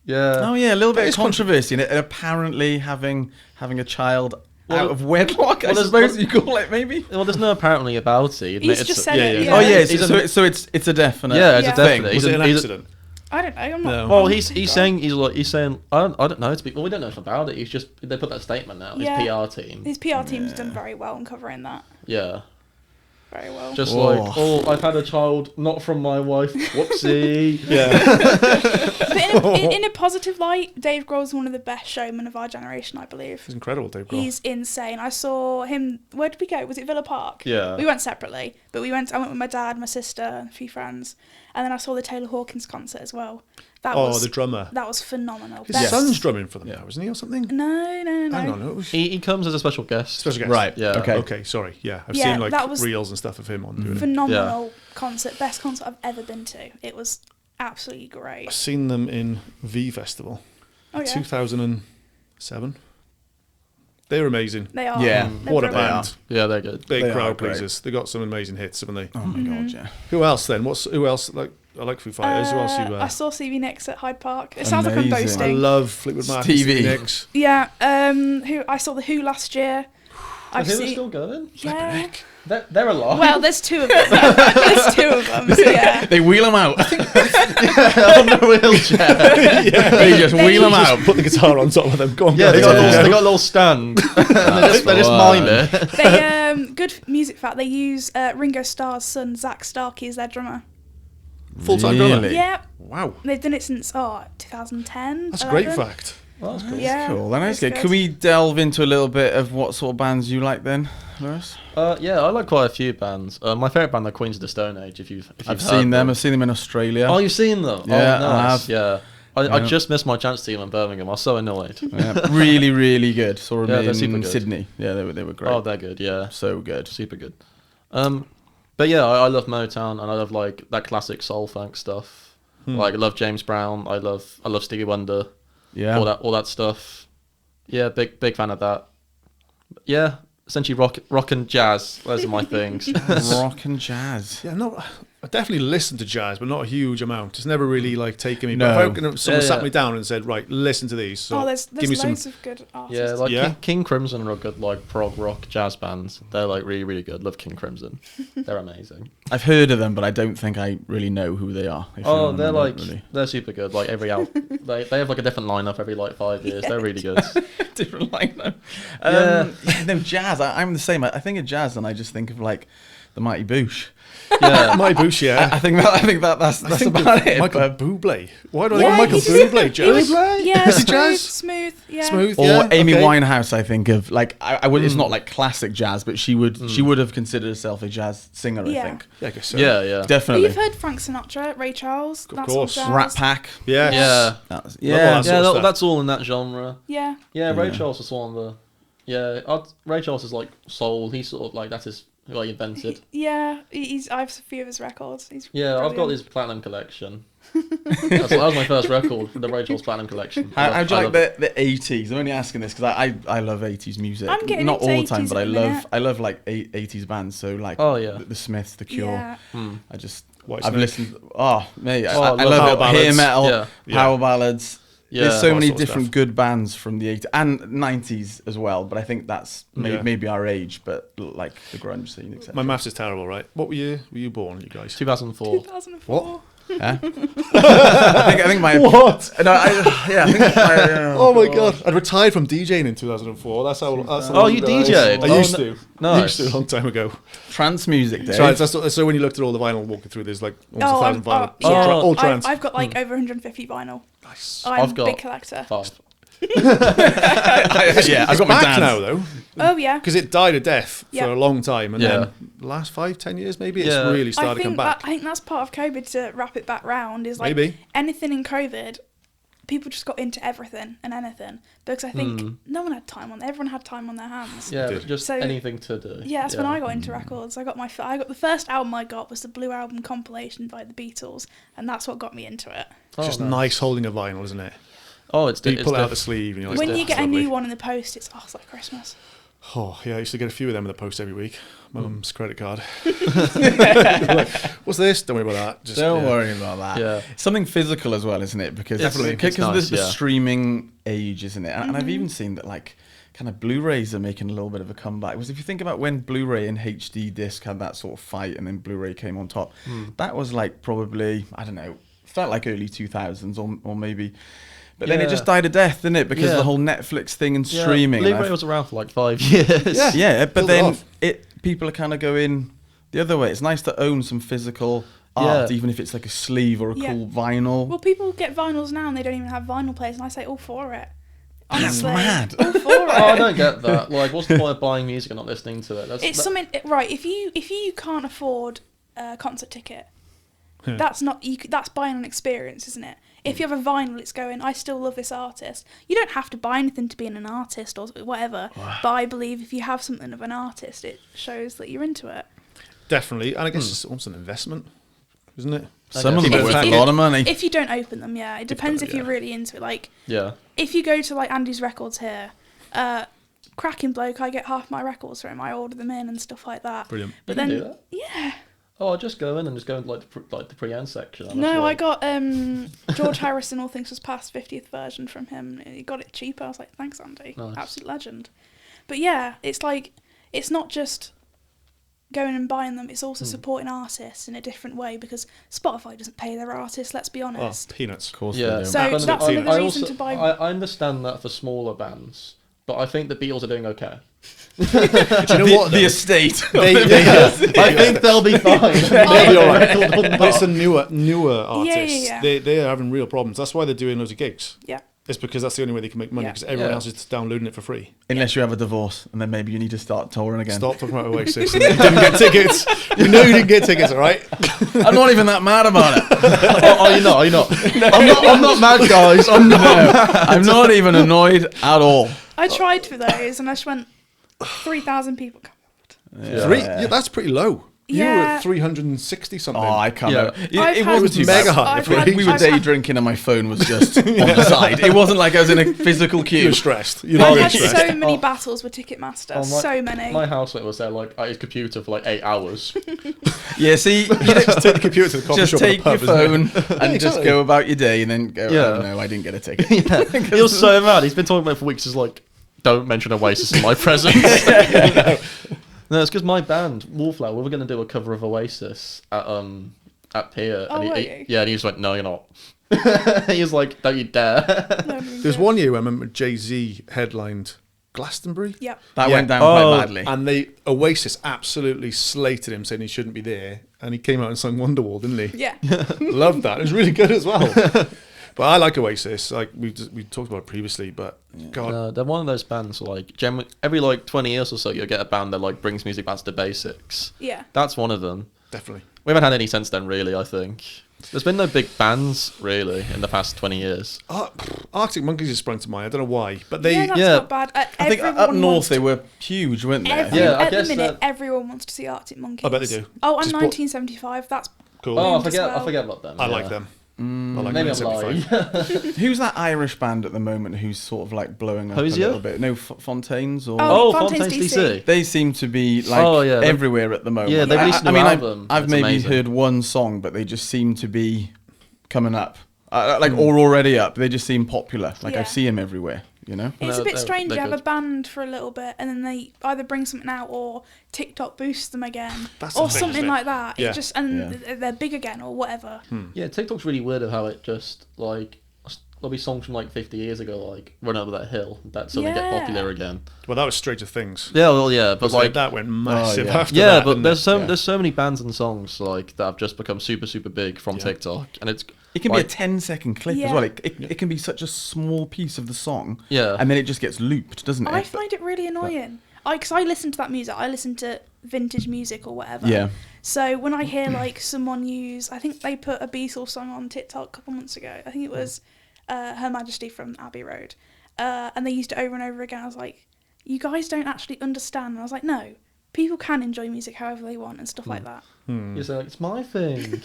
Yeah. Oh yeah, a little bit of is controversy in it. And apparently having a child Well, out of wedlock, I there's- suppose you call it, maybe. Well, there's no apparently about it. He's just said it. yeah. Yeah. Oh yeah, He's so it's a definite. Yeah, it's Yeah. a definite. Was He's it an he's accident? I don't know. I'm not. No. Well, I'm he's not saying I don't know. Well, we don't know anything about it. He's just they put that statement out. Yeah. His PR team. His PR team's done very well in covering that. Yeah. very well. Just Whoa. like, oh, I've had a child not from my wife. Whoopsie. But in a positive light, Dave Grohl's one of the best showmen of our generation, I believe. He's incredible, Dave Grohl. He's insane. I saw him. Where did we go? Was it Villa Park? Yeah. We went separately, but I went with my dad, my sister, and a few friends, and then I saw the Taylor Hawkins concert as well. The drummer. That was phenomenal. His son's drumming for them now, isn't he, or something? No. Hang on, it was He comes as a special guest. special guest. Right. Yeah. Okay, sorry. Yeah, I've Yeah, seen like that was reels and stuff of him on doing it. Phenomenal concert. Best concert I've ever been to. It was absolutely great. I've seen them in V Festival, Oh yeah. 2007. They were amazing. They are. Yeah. They're What a brilliant. band. Yeah, they're good. Big They are crowd great. pleasers. They got some amazing hits, haven't they? Oh my god, yeah. Who else then? Who else? Like I like Foo Fighters. Who else? I saw Stevie Nicks at Hyde Park. It sounds like I'm Amazing. I boasting. love Fleetwood Mac. Stevie. Nicks. Yeah. Who I saw the Who last year. I've Who are seen. still going? Yeah. They're alive. Well, there's two of them. There's two of them. So yeah. They wheel them out. on the wheelchair. They just wheel them out. Put the guitar on top of them. Go on, Yeah, guys. they got a little stand. and they just mime it. They good music fact. They use Ringo Starr's son Zach Starkey as their drummer. Full-time drummer. Really? Yeah. Wow, They've done it since 2010. that's a great 11. fact. Well, that's cool. Yeah. Cool. Then it's okay. good. Can we delve into a little bit of what sort of bands you like then, Lewis? Yeah, I like quite a few bands. My favourite band are Queens of the Stone Age. If you've I've heard seen them. I've seen them in Australia. Oh, you've seen them? Yeah, oh, I nice. have. Yeah. I Yeah. just missed my chance to see them in Birmingham. I was so annoyed. Yeah, really, really good. Saw them Yeah, they're super in good. Sydney. Yeah, they were great. Oh, they're good. Yeah, So good. super good. But yeah, I love Motown and I love like that classic soul funk stuff. Like I love James Brown. I love Stevie Wonder. Yeah. All that stuff. Yeah, big fan of that. Yeah, essentially rock and jazz. Those are my things. Rock and jazz. Yeah, no, I definitely listen to jazz, but not a huge amount. It's never really like taken me. No. But if someone Yeah, sat yeah. me down and said, "Right, listen to these." So there's give me some. loads of good artists. Yeah, like Yeah. King Crimson are a good like prog rock jazz bands. They're like really really good. Love King Crimson. They're amazing. I've heard of them, but I don't think I really know who they are. if you Oh, know they're them, like really. they're super good. Like every album, they have like a different lineup every like 5 years. They're really good. different lineup. Yeah. No, jazz. I'm the same. I think of jazz, and I just think of like the Mighty Boosh. Yeah, My Boosh, yeah. I think that's I think about of it. Michael but- Bublé. Why do I Yeah, think Michael he just- Bublé? he Jazz? was- Yeah, Is it jazz? smooth. Yeah. Smooth, Or yeah. Amy okay. Winehouse, I think of like I would. It's not like classic jazz, but she would have considered herself a jazz singer. Yeah. I think Yeah, I guess so. yeah. But definitely. you've heard Frank Sinatra, Ray Charles. Of That's course. all jazz. Rat Pack. Yeah. Yeah, That was, all yeah. that sort of stuff. that's all in that genre. Yeah. Yeah, Ray Yeah. Charles was one of the. Ray Charles is like soul. He's sort of like that's his who I invented. Yeah. I have a few of his records. He's Yeah, I've got brilliant. his platinum collection. that was my first record, the Ray Charles platinum collection. How do you I like love it. the 80s? I'm only asking this because I love 80s music. I'm getting Not into all the time, 80s but at the minute. I love like 80s bands. So like Oh, yeah. the Smiths, The Cure. Yeah. I just White I've Snake. listened. Oh mate, Oh, I love love power it. ballads. Hair metal, Yeah. power ballads. Yeah, There's so all many sort of different stuff. good bands from the 80s and 90s as well. But I think that's Yeah. maybe our age, but like the grunge scene, etc. My maths is terrible, right? What year were you born, you guys? 2004. 2004. What? Huh? I think my What? no, I think my, Oh my god! I retired from DJing in 2004. That's how. That's how Oh, you long- DJ'd? I Oh, used no- to. nice. Used to a long time ago. trance music, Dave. So when you looked at all the vinyl walking through, there's like almost Oh, 1,000 vinyl. yeah. All trance. I've got like over 150 vinyl. Nice. I'm I've a got big collector. 5. Yeah, I've got my back dad's. now though, Oh yeah. because it died a death Yeah. for a long time, and Yeah. then the last 5-10 years maybe it's Yeah. really started to come back. I think that's part of COVID to wrap it back round is like Maybe. anything in COVID, people just got into everything and anything because I think no one had time on. Everyone had time on their hands. Yeah, Did. just So- anything to do. Yeah, that's when I got into records. I got the first album I got was the Blue Album compilation by the Beatles, and that's what got me into it. It's just nice holding a vinyl, isn't it? Oh, it's You pull it out the sleeve, and you're like, When "Oh, you it's get a lovely." new one in the post, it's like Christmas. Oh yeah, I used to get a few of them in the post every week. My mum's credit card. Like, what's this? Don't worry about that. Just, Don't yeah. worry about that. Yeah. Something physical as well, isn't it? Because Definitely. because It's nice, the yeah. streaming age, isn't it? And I've even seen that like kind of Blu-rays are making a little bit of a comeback. Because if you think about when Blu-ray and HD disc had that sort of fight, and then Blu-ray came on top, that was like probably I don't know, felt like early 2000s or maybe. But then it Yeah. just died a death, didn't it? Because Yeah. the whole Netflix thing and streaming. and Blu-ray I've- was around for like 5 years. yeah, but Killed it then off. people are kind of going. the other way. It's nice to own some physical art, even if it's like a sleeve or a cool vinyl. Well, people get vinyls now and they don't even have vinyl players, and I say all for it. That's Honestly, mad. all for it. I don't get that. Like, what's the point of buying music and not listening to it? Something right. If you can't afford a concert ticket, that's buying an experience, isn't it? If you have a vinyl, it's going, I still love this artist. You don't have to buy anything to be an artist or whatever, but I believe if you have something of an artist, it shows that you're into it. Definitely, and I guess it's almost an investment, isn't it? Some of them are worth a lot of money. If you don't open them, it depends if you're really into it. Like, if you go to like Andy's Records here, cracking bloke, I get half my records from him. I order them in and stuff like that. Brilliant. But You then, can do that? yeah. Oh, I'll just go in and just go into like the pre-end section. No, I got George Harrison, All Things Was Past 50th version from him. He got it cheaper. I was like, thanks, Andy. Nice. Absolute legend. But yeah, it's like, it's not just going and buying them, it's also supporting artists in a different way, because Spotify doesn't pay their artists, let's be honest. Peanuts. Of course, Yeah. they do. So that's another reason to buy. I understand that for smaller bands, but I think the Beatles are doing okay. Do you know what? The estate. I think they'll be fine. They'll be all right. But it's the newer artists. Yeah. They're having real problems. That's why they're doing loads of gigs. Yeah. It's because that's the only way they can make money, because everyone else is downloading it for free. Unless you have a divorce, and then maybe you need to start touring again. Stop talking about Oasis. And you didn't get tickets. You know you didn't get tickets, all right? I'm not even that mad about it. Are you not? Are you not? I'm not mad, guys. I'm not. I'm not even annoyed at all. I tried for those and I just went, 3,000 people come. Yeah, that's pretty low. You were Yeah. at 360 something. Oh, I can't. Yeah. It wasn't too mega bad. high. I've had- We were I've day had- drinking and my phone was just on the side. It wasn't like I was in a physical You queue. were stressed. You I've know, had stressed. so many battles with Ticketmaster, so many. My housemate was there like at his computer for like 8 hours. Yeah, see, Just take the computer to the coffee just shop take or the your pub, isn't phone it? and just exactly. go about your day and then go, Yeah. oh no, I didn't get a ticket. He was so mad. He's been talking about it for weeks. He's like, don't mention Oasis in my presence. No, it's because my band, Wallflower, we were going to do a cover of Oasis at Pier. Oh, and were he, you? yeah, and he just went, no, you're not. He was like, don't you dare. There's one year I remember Jay-Z headlined Glastonbury. Yep. That Yeah. went down quite badly. And Oasis absolutely slated him, saying he shouldn't be there. And he came out and sung Wonderwall, didn't he? Yeah. Loved that. It was really good as well. But I like Oasis. Like we talked about it previously, but God, They're one of those bands, like, every like 20 years or so, you'll get a band that like brings music back to the basics. Yeah. That's one of them. definitely. We haven't had any since then, really, I think. There's been no big bands, really, in the past 20 years. Arctic Monkeys has sprung to mind. I don't know why, but they. Yeah, that's yeah. not bad. I think up Everyone north wants they to- were huge, weren't they? Yeah, I at guess the minute, that- everyone wants to see Arctic Monkeys. I bet they do. Oh, and Just 1975. That's Cool. Oh, I As forget, well. I forget about them. I yeah. like them. I like Maybe I'm 1975. lying. Who's that Irish band at the moment who's sort of like blowing up Hosier? a little bit? No, Fontaines or... Oh, Oh, Fontaines Fontaines DC. DC. They seem to be like Oh, yeah, they- everywhere at the moment. Yeah, they released a new mean, album. I've It's maybe amazing. heard one song, but they just seem to be coming up. Or already up. They just seem popular. Like Yeah. I see them everywhere, you know? It's No, a bit they're- strange. they're You have a good. band for a little bit, and then they either bring something out or TikTok boosts them again, That's or the thing, something isn't it? like that. Yeah. It just they're big again or whatever. Yeah, TikTok's really weird of how it just, like, there'll be songs from, like, 50 years ago, like, Run Over That Hill, that suddenly get Yeah. popular again. Well, that was Stranger Things. Yeah, well, yeah, but, But like like, that went massive yeah. after yeah, that. but didn't there's it? there's so many bands and songs, like, that have just become super, super big from TikTok, and it's... It can be like, a 10-second clip Yeah. as well. It can be such a small piece of the song. Yeah. And then it just gets looped, doesn't it? I find it really annoying. Because I listen to that music. I listen to vintage music or whatever. Yeah. So when I hear like someone use, I think they put a Beatles song on TikTok a couple months ago. I think it was Her Majesty from Abbey Road, and they used it over and over again. I was like, you guys don't actually understand. And I was like, no, people can enjoy music however they want and stuff like that. You're like, it's my thing.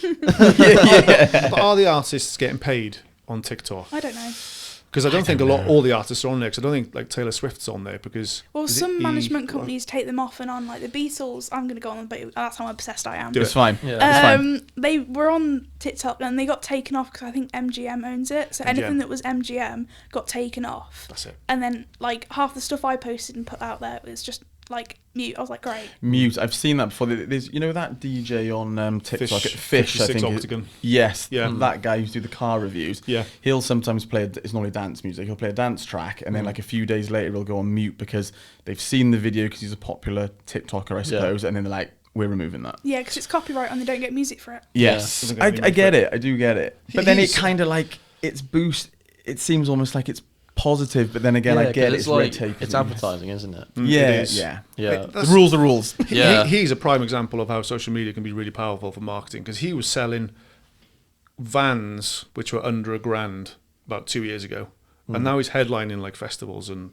But are the artists getting paid on TikTok? I don't know. Because I don't think all the artists are on there. Because I don't think like Taylor Swift's on there. Because Well, is it some E- management companies take them off and on. Like the Beatles, I'm going to go on, but that's how obsessed I am. Do It's fine. Yeah. It's fine. They were on TikTok and they got taken off because I think MGM owns it. So anything that was MGM got taken off. That's it. And then like half the stuff I posted and put out there was just like mute. I was like, great. Mute. I've seen that before. There's, you know, that DJ on TikTok, Fish- Fish, I 56 think. Octagon. Yes, Yeah. that guy who's do the car reviews. Yeah. He'll sometimes play. It's normally dance music. He'll play a dance track, and then like a few days later, he'll go on mute because they've seen the video because he's a popular TikToker, I suppose. And then they're like, we're removing that. Yeah, because it's copyright and they don't get music for it. Yes, Doesn't get I any get money it. I do get it. But then it He's- kind of like it's boost. It seems almost like it's positive, but then again, I get 'cause it's like red tape. it's advertising, isn't it? Yeah, It is. yeah. Yeah. It- The rules are rules. Yeah. He's a prime example of how social media can be really powerful for marketing, because he was selling vans which were under £1,000 about 2 years ago, and now he's headlining like festivals and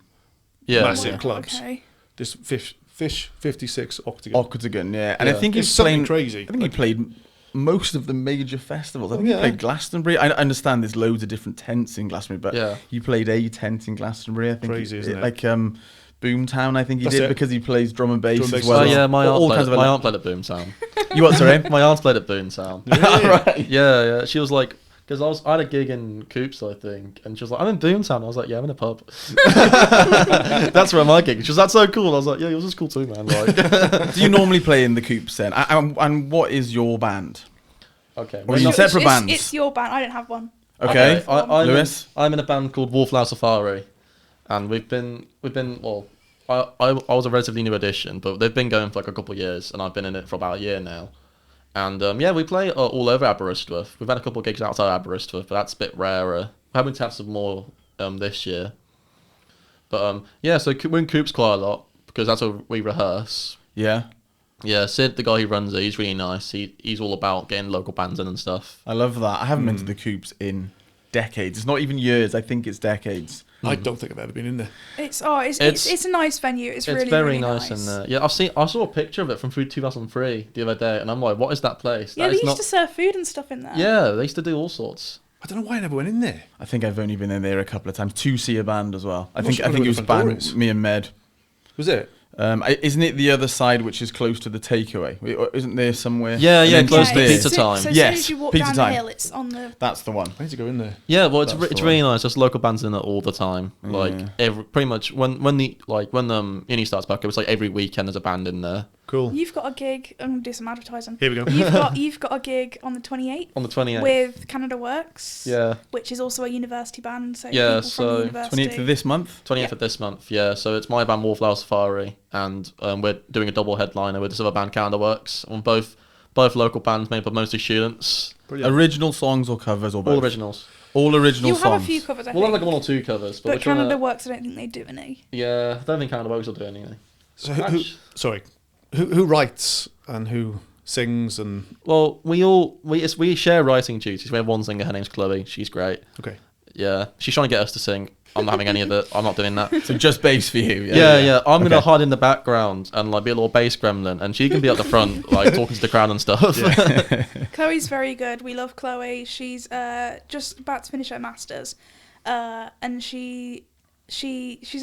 Yeah. massive yeah. clubs. Okay. This Fish 56 Octagon. Octagon, yeah. And I Yeah. think It's he's something playing crazy. I think he played most of the major festivals. I think yeah. he played Glastonbury. I understand there's loads of different tents in Glastonbury, but Yeah. he played a tent in Glastonbury. I think Crazy, isn't it? Like Boomtown, I think he That's did it. because he plays drum and bass Drum and as bass well. as Oh well. yeah, my All aunt kinds played, of my aunt played at Boomtown. You what, sorry? My aunt played at Boomtown. Right. Yeah. She was like, because I had a gig in Coops, I think, and she was like, I'm in Boomtown. I was like, yeah, I'm in a pub. That's where my gig. She was, that's so cool. I was like, yeah, yours is cool too, man. Like, Do you normally play in the Coops then? And what is your band? okay. Or are you separate bands? It's your band. I don't have one. Okay. Lewis? Lewis? I'm in a band called Wallflower Safari, and we've been well. I was a relatively new addition, but they've been going for like a couple of years, and I've been in it for about a year now. And yeah, we play all over Aberystwyth. We've had a couple of gigs outside Aberystwyth, but that's a bit rarer. We're hoping to have some more this year. But yeah, so we're in Coops quite a lot because that's where we rehearse. Yeah. Yeah, Sid, the guy who runs it, he's really nice. He's all about getting local bands in and stuff. I love that. I haven't been to the Coops in decades. It's not even years. I think it's decades. I don't think I've ever been in there. It's a nice venue. It's really very really nice, and yeah, I saw a picture of it from 2003 the other day, and I'm like, what is that place? Yeah, That they is used to serve food and stuff in there. Yeah, they used to do all sorts. I don't know why I never went in there. I think I've only been in there a couple of times to see a band as well. I I'm not think sure I think where it was the front door band is. me and Med. Was it? Isn't it the other side which is close to the takeaway? Isn't there somewhere? Yeah, an yeah, entrance close to there? Pizza Time. So Yes, as soon as you walk Pizza down Time. the hill, it's on the. That's the one. I need to go in there. Yeah, well, That's the it's one. really nice. There's local bands in it all the time. Like pretty much when uni starts back, it was like every weekend there's a band in there. Cool. You've got a gig. I'm gonna do some advertising. Here we go. You've got a gig on the 28th On the 28th. with Canada Works. Yeah. Which is also a university band. So Yeah, people from so the university. 28th of this month. 28th of this month, yeah. So it's my band Wallflower Safari, and we're doing a double headliner with this other band, Canada Works. And both local bands made up of mostly students. Brilliant. Original songs or covers or both? All originals. All original You'll songs. have a few covers, I We'll have think. like one or two covers, but we're But trying Canada to, Works, I don't think they do any. yeah, I don't think Canada Works will do anything. So who writes and who sings and Well, we share writing duties. We have one singer. Her name's Chloe. She's great. okay. Yeah, she's trying to get us to sing. I'm not having any of it. I'm not doing that. So just bass for you. Yeah. I'm gonna Okay. hide in the background and like be a little bass gremlin, and she can be at the front, like talking to the crowd and stuff. Chloe's very good. We love Chloe. She's just about to finish her masters, and she's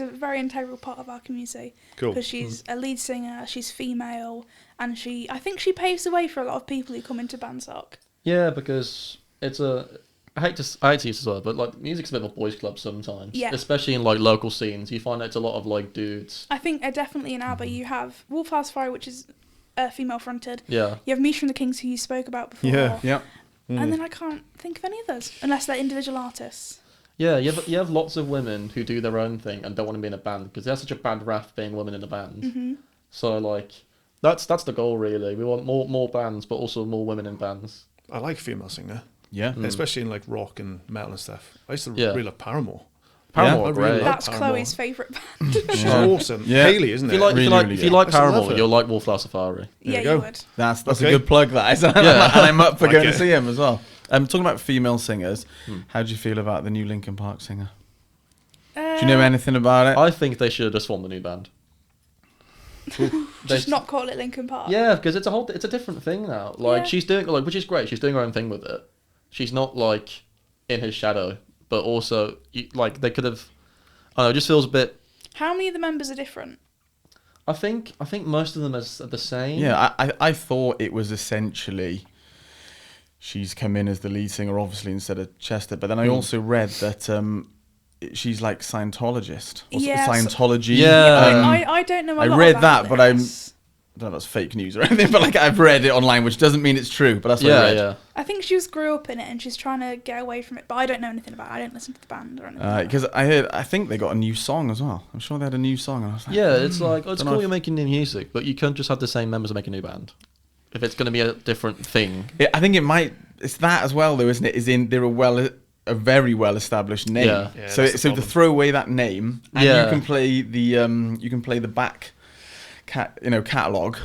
a very integral part of our community. Cool. Because she's a lead singer. She's female, and I think she paves the way for a lot of people who come into bandsoc. Yeah, because it's a. I hate to use this word, but like music's a bit of a boys' club sometimes. Yeah. Especially in like local scenes, you find it's a lot of like dudes. I think definitely in ABBA you have Wallflower Safari, which is female fronted. Yeah. You have Misha and the Kings, who you spoke about before. Yeah. Yeah. And then I can't think of any others unless they're individual artists. Yeah, you have lots of women who do their own thing and don't want to be in a band because there's such a bad rap being women in a band. Mm-hmm. So like, that's the goal really. We want more bands, but also more women in bands. I like female singer, Yeah. especially in like rock and metal and stuff. I used to Yeah. really love Paramore. Paramore, I are really great. like That's Paramore. Chloe's favourite band. She's Yeah. awesome. Yeah. Haley, isn't If it? you like, Really, if you like, really if you good. like I still love Paramore, her. you'll like Wallflower Safari. Yeah, you go. you would. That's Okay. a good plug, that is. And Yeah. I'm up for Like going it. to see him as well. Talking about female singers, how do you feel about the new Linkin Park singer? Do you know anything about it? I think they should have just formed a new band. Just not call it Linkin Park. Yeah, because it's a different thing now. Like Yeah. she's doing which is great. She's doing her own thing with it. She's not like in his shadow, but also like they could have. I don't know. It just feels a bit. How many of the members are different? I think most of them are the same. Yeah, I thought it was essentially she's come in as the lead singer, obviously, instead of Chester. But then I also read that she's like Scientologist or Yes. Scientology. Yeah. I don't know a I lot read about that, but I'm- this. I don't know if that's fake news or anything, but like I've read it online, which doesn't mean it's true, but that's what I read. Yeah. I think she grew up in it and she's trying to get away from it, but I don't know anything about it. I don't listen to the band or anything. Because I think they got a new song as well. I'm sure they had a new song. And I was like, Yeah, it's like, it's Don't cool know you're making new music, but you can't just have the same members and make a new band. If it's going to be a different thing. I think it might. It's that as well, though, isn't it? They're a very well established name. Yeah. So that's the to problem. throw away that name, and Yeah. you can play the back, catalog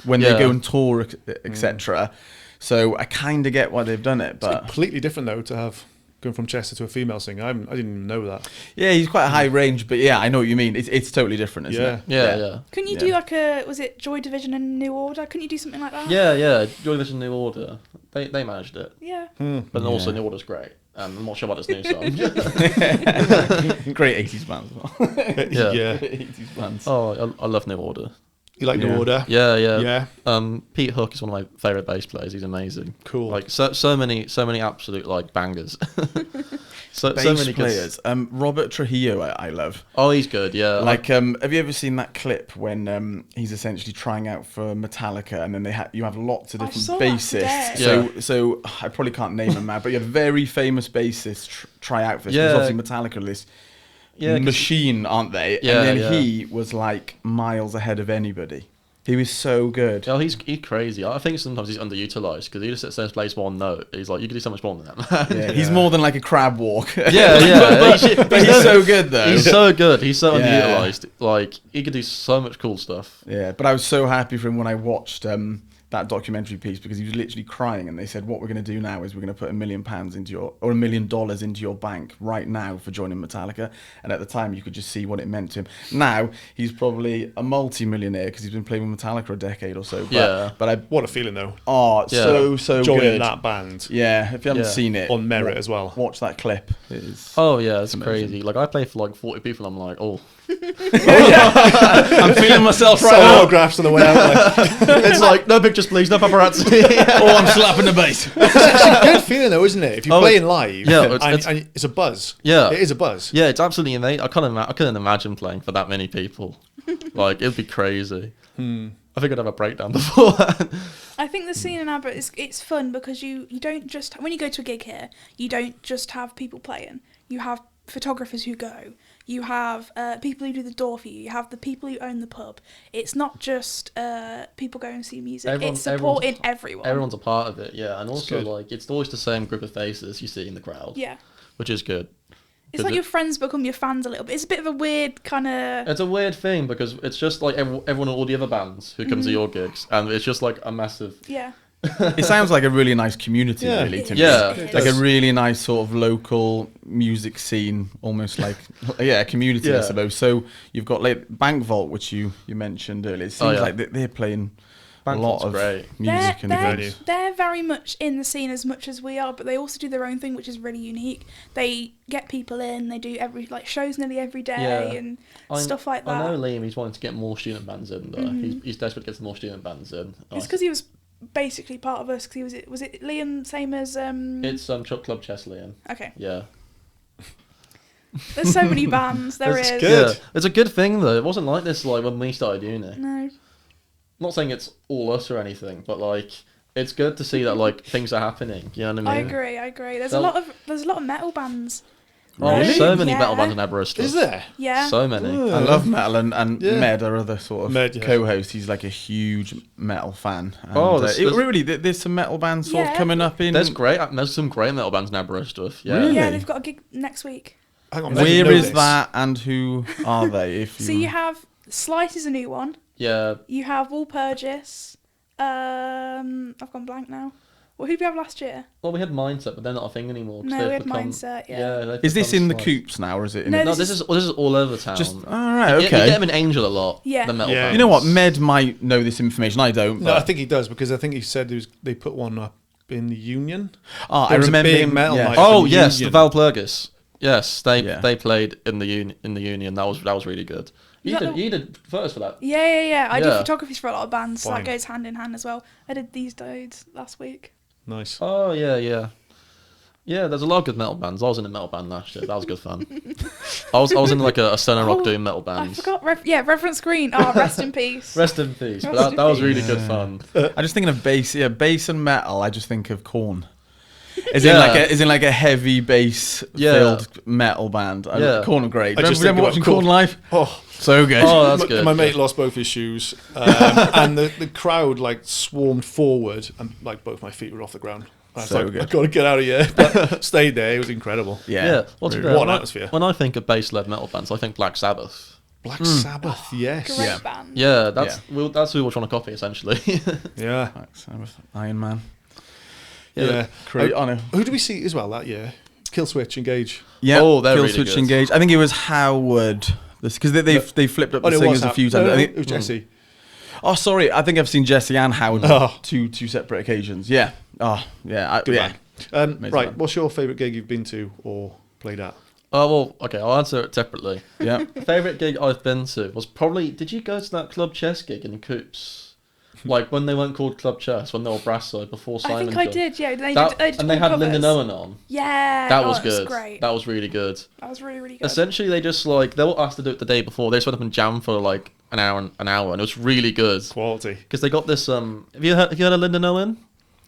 when they Yeah. go and tour, etc. So I kind of get why they've done it, It's but completely different though to have going from Chester to a female singer. I didn't even know that. yeah, he's quite a high range. But yeah, I know what you mean. It's totally different, isn't Yeah. it? Yeah. Couldn't you do like was it Joy Division and New Order? Couldn't you do something like that? Yeah. Joy Division New Order. They managed it. Yeah. But also Yeah. New Order's great. I'm not sure about this new song. Great 80s band as well. Yeah. 80s bands. Oh, I love New Order. You like New Yeah. Order? Yeah. Yeah. Pete Hook is one of my favourite bass players. He's amazing. Cool. Like so many absolute like bangers. so Bass many good. players. Robert Trujillo, I love. Oh, he's good. Yeah. Like, have you ever seen that clip when he's essentially trying out for Metallica, and then you have lots of I different saw that bassists. today. So I probably can't name them now, but you have very famous bassists try out for this. Yeah. Because obviously Metallica are this Yeah, 'cause- machine, aren't they? Yeah, and then yeah. he was like miles ahead of anybody. He was so good. Oh, he's crazy. I think sometimes he's underutilized because he just sits there and plays one note. He's like, you could do so much more than that. Yeah, he's more than like a crab walk. Yeah. but he's so good though. He's so good. He's so Yeah. underutilized. Like he could do so much cool stuff. Yeah, but I was so happy for him when I watched that documentary piece, because he was literally crying, and they said, what we're going to do now is we're going to put $1 million $1 million into your bank right now for joining Metallica. And at the time you could just see what it meant to him. Now he's probably a multi-millionaire because he's been playing with Metallica a decade or so. But, Yeah. but What a feeling though. Yeah. so Joining good. that band Yeah, if you haven't Yeah. seen it, on merit as well. watch that clip. It is Oh yeah, it's amazing. crazy. Like I play for like 40 people. I'm like, oh, I'm feeling myself right Some now. autographs on the way out. Like, it's like no pictures, please, no paparazzi. Oh, I'm slapping the bass. it's actually a good feeling though, isn't it? If you're Oh, playing live, yeah, and it's a buzz. Yeah. It is a buzz. Yeah, it's absolutely amazing. I couldn't imagine playing for that many people. Like it'd be crazy. I think I'd have a breakdown before. I think the scene in Aberystwyth it's fun because you don't just when you go to a gig here, you don't just have people playing. You have photographers who go. You have people who do the door for you. You have the people who own the pub. It's not just people going to see music. It's supporting everyone. Everyone's a part of it, yeah. And also, good. like, it's always the same group of faces you see in the crowd. Yeah. Which is good. It's like your friends become your fans a little bit. It's a bit of a weird kind of... It's a weird thing because it's just like everyone in all the other bands who come to your gigs, and it's just like a massive... Yeah. It sounds like a really nice community, Yeah. really, to me. Yeah. It Like a is. really nice sort of local music scene, almost like a community, I Yeah. suppose. So you've got like Bank Vault, which you mentioned earlier. It seems yeah. like they're playing Bank a lot Vault's of great. music in the they're, venue. they're very much in the scene as much as we are, but they also do their own thing, which is really unique. They get people in. They do shows nearly every day Yeah. and stuff like that. I know Liam, he's wanting to get more student bands in. He's desperate to get some more student bands in. It's because he was basically part of us. Because was it Liam same as It's Chuck Club Chess Liam. Okay. Yeah. There's so many bands. There That's is. good. Yeah. It's a good thing though. It wasn't like this like when we started uni. No. Not saying it's all us or anything, but like it's good to see that like things are happening. You know what I I mean? agree. There's So- a lot of metal bands. Oh, Really? so many Yeah. metal bands in Aberystwyth. Is there? Yeah. So many. I love metal, and Yeah. Med, our other sort of Med, yeah. co-host, he's like a huge metal fan. And, Oh, there's- there's some metal bands sort of Yeah. coming up in. There's some great metal bands in Aberystwyth. Yeah. Really? Yeah, they've got a gig next week. Hang on. I didn't Where know is this. that, and who are they? If you, So you have Slice is a new one. Yeah. You have Walpurgis. I've gone blank now. Well, who did we have last year? Well, we had Mindset, but they're not a thing anymore. 'cause No, they've we had become- Mindset, yeah. they've is this become in the Slice. coops now, or is it in? No, No, This this is all over town. just all right, You okay. get them in Angel a lot. Yeah. The metal Yeah. bands. You know what? Med might know this information. I don't. No, I But, think he does because I think he said they put one up in the Union. I there was a remember big him. metal yeah. night. Oh in yes, Union. the Valpurgis. Yes, they Yeah. played in the Union. That was really good. You that did photos for that. Yeah. I do Yeah. photographies for a lot of bands, so Fine. that goes hand in hand as well. I did these dudes last week. Nice. Oh yeah. Yeah, there's a lot of good metal bands. I was in a metal band last year. That was good fun. I was in like a stoner rock doom metal I band. forgot. Reverence Green. Oh, rest in peace. Rest in peace. But Rest in that was really peace. good fun. I'm just thinking of bass. Yeah, bass and metal. I just think of Korn. Yeah. As in like a heavy bass filled metal band. Yeah. Korn are great. I just Remember think watching about Korn live? Oh, So good. Oh, that's good. my mate lost both his shoes, and the crowd like swarmed forward, and like both my feet were off the ground. I was So like, good. I've got to get out of here. But stayed there. It was incredible. Yeah. Well, to be fair, What an when I- atmosphere. When I think of bass-led metal bands, I think Black Sabbath. Black Sabbath, yes. Great Yeah. band. Yeah, that's that's who we were trying to copy essentially. Yeah. Iron Man. Yeah. Great. I know. Who did we see as well that year? Killswitch, Engage. Yeah. Oh, they're Kill really Switch good. Engage. I think it was Howard. Because they flipped up the it singers was a few Howard. times. No, I think- it was Jesse. Oh, sorry. I think I've seen Jesse and Howard Oh. two separate occasions. Yeah. Oh, yeah. Good yeah. man. Amazing Right, band. what's your favourite gig you've been to or played at? Oh well, okay, I'll answer it separately. Yeah. Favorite gig I've been to was probably. Did you go to that Club Chess gig in Coops? Like when they weren't called Club Chess, when they were Brasside before I Simon. think I joined. did. Yeah, they That, did. and they had covers. Lyndon Owen on. Yeah. That was it was good. great. That was really good. That was really, really good. Essentially, they just like they were asked to do it the day before. They just went up and jammed for like an hour, and it was really good Quality. because they got this. Have you heard of Lyndon Owen?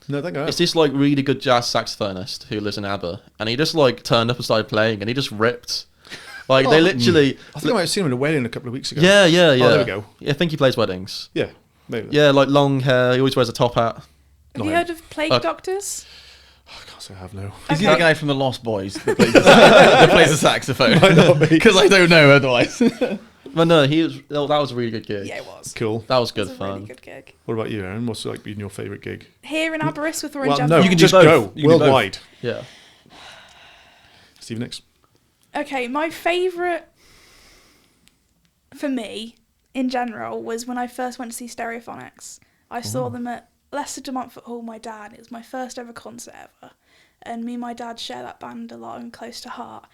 No, thank you. It's this like really good jazz saxophonist who lives in Aber, and he just like turned up and started playing, and he just ripped. Like they literally. I think I might have seen him at a wedding a couple of weeks ago. Yeah. Oh, there we go. Yeah, I think he plays weddings. Yeah, maybe. Yeah, like long hair. He always wears a top hat. Have Not you him. heard of Plague Okay. Doctors? I can't say I have no. Is he Okay. the guy from the Lost Boys that plays that plays the saxophone? Might not be. Because I don't know otherwise. But no, that was a really good gig. Yeah, it was. Cool. That was It good was a fun. really good gig. What about you, Erin? What's like been your favourite gig? Here in Aberystwyth or in Well, general? no, You can do just both. go You can do both. worldwide. Yeah. Steve next. Okay, my favourite for me in general was when I first went to see Stereophonics. I saw them at Leicester de Montfort Hall, my dad. It was my first ever concert ever. And me and my dad share that band a lot and close to heart.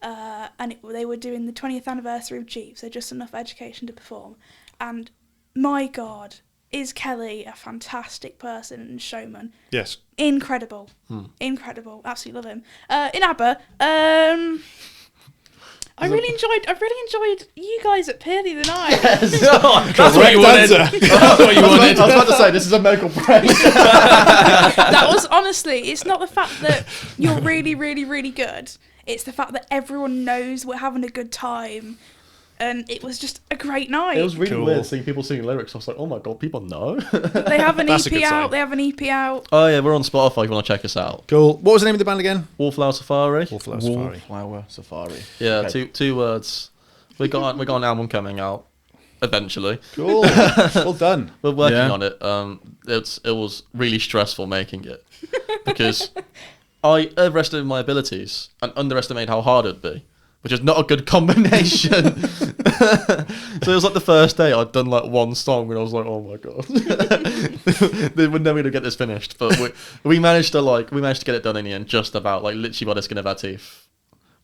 They were doing the 20th anniversary of Jeeves, so just enough education to perform. And my God, is Kelly a fantastic person and showman. Yes. Incredible. Incredible. Absolutely love him. In ABBA, I really enjoyed you guys at Pearly the Night. That's what you Correct wanted. answer. That's what you wanted. I was about to say this is a medical break. That was honestly, it's not the fact that you're really, really, really good. It's the fact that everyone knows we're having a good time. And it was just a great night. It was really Cool. weird seeing people singing lyrics. I was like, oh my god, people know. They have an That's a EP good sign. out. They have an EP out. Oh yeah, we're on Spotify if you want to check us out. Cool. What was the name of the band again? Wallflower Safari. Wallflower Safari. Wallflower Safari. Yeah, Okay. two words. We got an album coming out eventually. Cool. Well done. We're working Yeah. on it. It was really stressful making it because I overestimated my abilities and underestimated how hard it'd be, which is not a good combination. So it was like the first day I'd done like one song and I was like, oh my god, we're never gonna get this finished. But we managed to get it done in the end, just about like literally by the skin of our teeth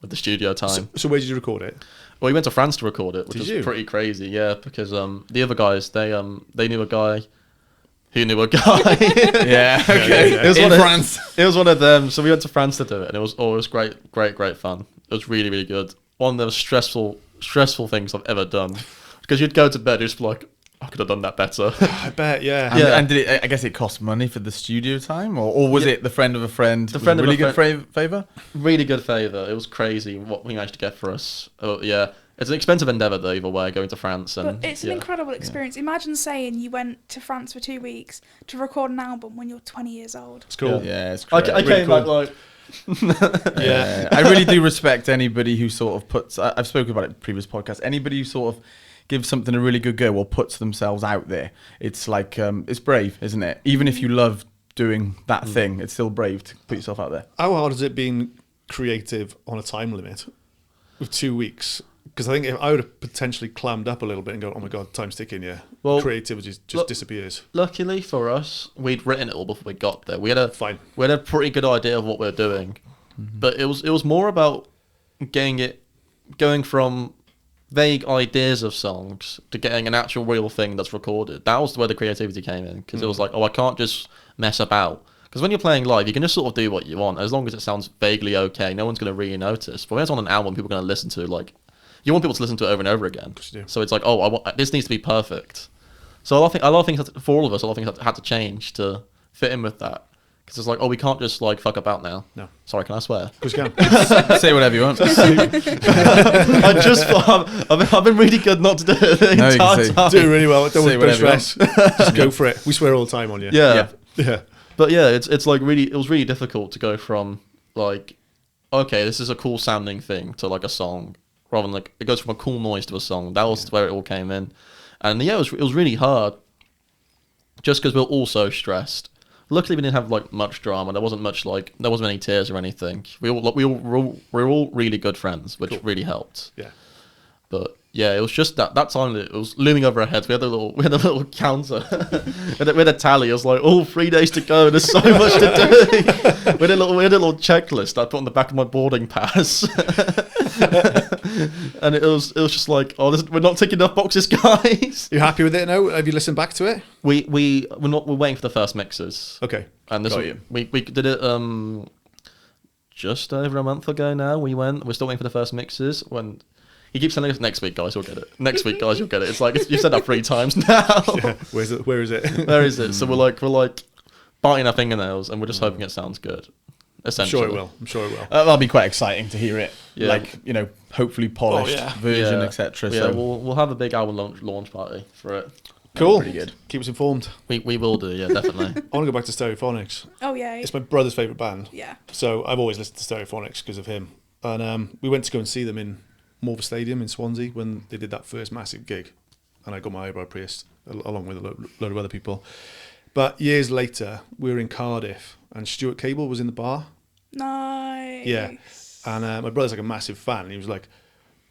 with the studio time. So where did you record it? Well, we went to France to record it, which Did was you? pretty crazy, yeah, because the other guys they knew a guy who knew a guy. Yeah, okay. yeah. It was In one of- France. It was one of them. So we went to France to do it, and it was great fun. It was really, really good. One of the most stressful things I've ever done, because you'd go to bed just like, I could have done that better. I bet, yeah. And, Yeah. and did it, I guess it cost money for the studio time, or was it the friend of a friend? The was friend of really a good favour. Really good favour. It was crazy what we managed to get for us. Oh, yeah, it's an expensive endeavour though. Either way, going to France and But it's an incredible experience. Imagine saying you went to France for 2 weeks to record an album when you're 20 years old. It's cool. Yeah, it's I great. came Really back cool. like. Yeah. I really do respect anybody who sort of puts. I've spoken about it in previous podcasts. Anybody who sort of gives something a really good go or puts themselves out there. It's like it's brave, isn't it? Even if you love doing that thing, it's still brave to put yourself out there. How hard has it been creative on a time limit of 2 weeks? Because I think if I would have potentially clammed up a little bit and go, oh my god, time's ticking, yeah. Well, creativity just look- disappears. Luckily for us, we'd written it all before we got there. We had Fine. a pretty good idea of what we were doing, but it was more about going from vague ideas of songs to getting an actual real thing that's recorded. That was where the creativity came in, because it was like, oh, I can't just mess about, Because when you're playing live, you can just sort of do what you want as long as it sounds vaguely okay. No one's going to really notice. But when it's on an album, people are going to listen to you want people to listen to it over and over again. So it's like, this needs to be perfect. So a lot of things for all of us, a lot of things had to change to fit in with that. Because it's like, we can't just fuck about now. No. Sorry, can I swear? Of course you can. Say whatever you want. I've been really good not to do it the entire time. Doing really well. Don't stress. Just go for it. We swear all the time on you. Yeah. Yeah. But yeah, it's it was really difficult to go from okay, this is a cool sounding thing to a song, rather than it goes from a cool noise to a song. That was where it all came in. And yeah, it was really hard just because we were all so stressed. Luckily, we didn't have much drama. There wasn't much there wasn't any tears or anything. We were all really good friends, which really helped. Yeah. But yeah, it was just that time that it was looming over our heads. We had a little counter. we had a tally. It was 3 days to go. There's so much to do. we had a little checklist I put on the back of my boarding pass. And it was just we're not ticking enough boxes, guys. You happy with it now? Have you listened back to it? We're waiting for the first mixes. Okay. And we did it just over a month ago now. We're still waiting for the first mixes. When he keeps telling us next week, guys, you'll get it. Next week, guys, you'll get it. It's you've said that 3 times now. Yeah. Where is it? Where is it? So we're biting our fingernails, and we're just hoping it sounds good. Essentially. I'm sure it will. That'll be quite exciting to hear it. Yeah. Hopefully polished version, etc. Yeah, So we'll have a big album launch party for it. Cool. Pretty good. Keep us informed. We will do, yeah, definitely. I want to go back to Stereophonics. Oh, yeah. It's my brother's favourite band. Yeah. So I've always listened to Stereophonics because of him. And we went to go and see them in Morpher Stadium in Swansea when they did that first massive gig. And I got my eyebrow pierced along with a load of other people. But years later, we were in Cardiff and Stuart Cable was in the bar. Nice. Yeah. And my brother's a massive fan. And he was like,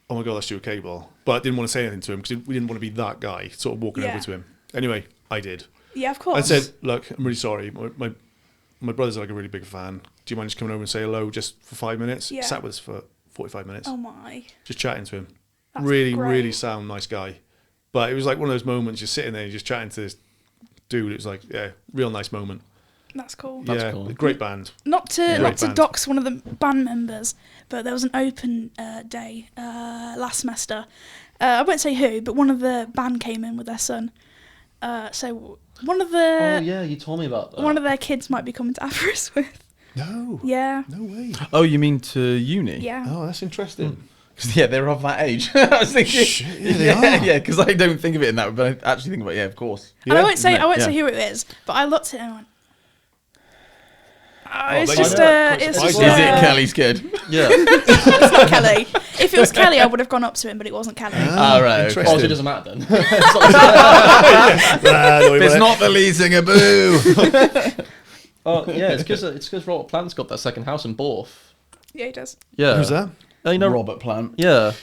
oh my God, that's Stuart Cable. But I didn't want to say anything to him because we didn't want to be that guy sort of walking over to him. Anyway, I did. Yeah, of course. I said, look, I'm really sorry. My brother's a really big fan. Do you mind just coming over and say hello just for 5 minutes? Yeah. Sat with us for 45 minutes. Oh my. Just chatting to him. That's really, great. really sound nice guy. But it was one of those moments you're sitting there, just chatting to this dude. It was real nice moment. That's cool. That's yeah, cool. Great band. Not to Great band. dox one of the band members, but there was an open day last semester. I won't say who, but one of the band came in with their son. So one of the Oh yeah, you told me about that. one of their kids might be coming to Aberystwyth. No. Yeah. No way. Oh, you mean to uni? Yeah. Oh, that's interesting. Because they're of that age. I was thinking, Shit, yeah, they are. yeah, because I don't think of it in that way, but I actually think about, of course. And I won't say Yeah. who it is, but I looked at him and went, it's they just know. it's Is just it Kelly's kid? Yeah. it's not Kelly. If it was Kelly, I would have gone up to him, but it wasn't Kelly. Ah, right. Interesting. Oh, so it doesn't matter then. It's not the lead singer, boo! Oh yeah, it's because Robert Plant's got that second house in Borth. Yeah, he does. Yeah. Who's that? You know, Robert Plant. Yeah.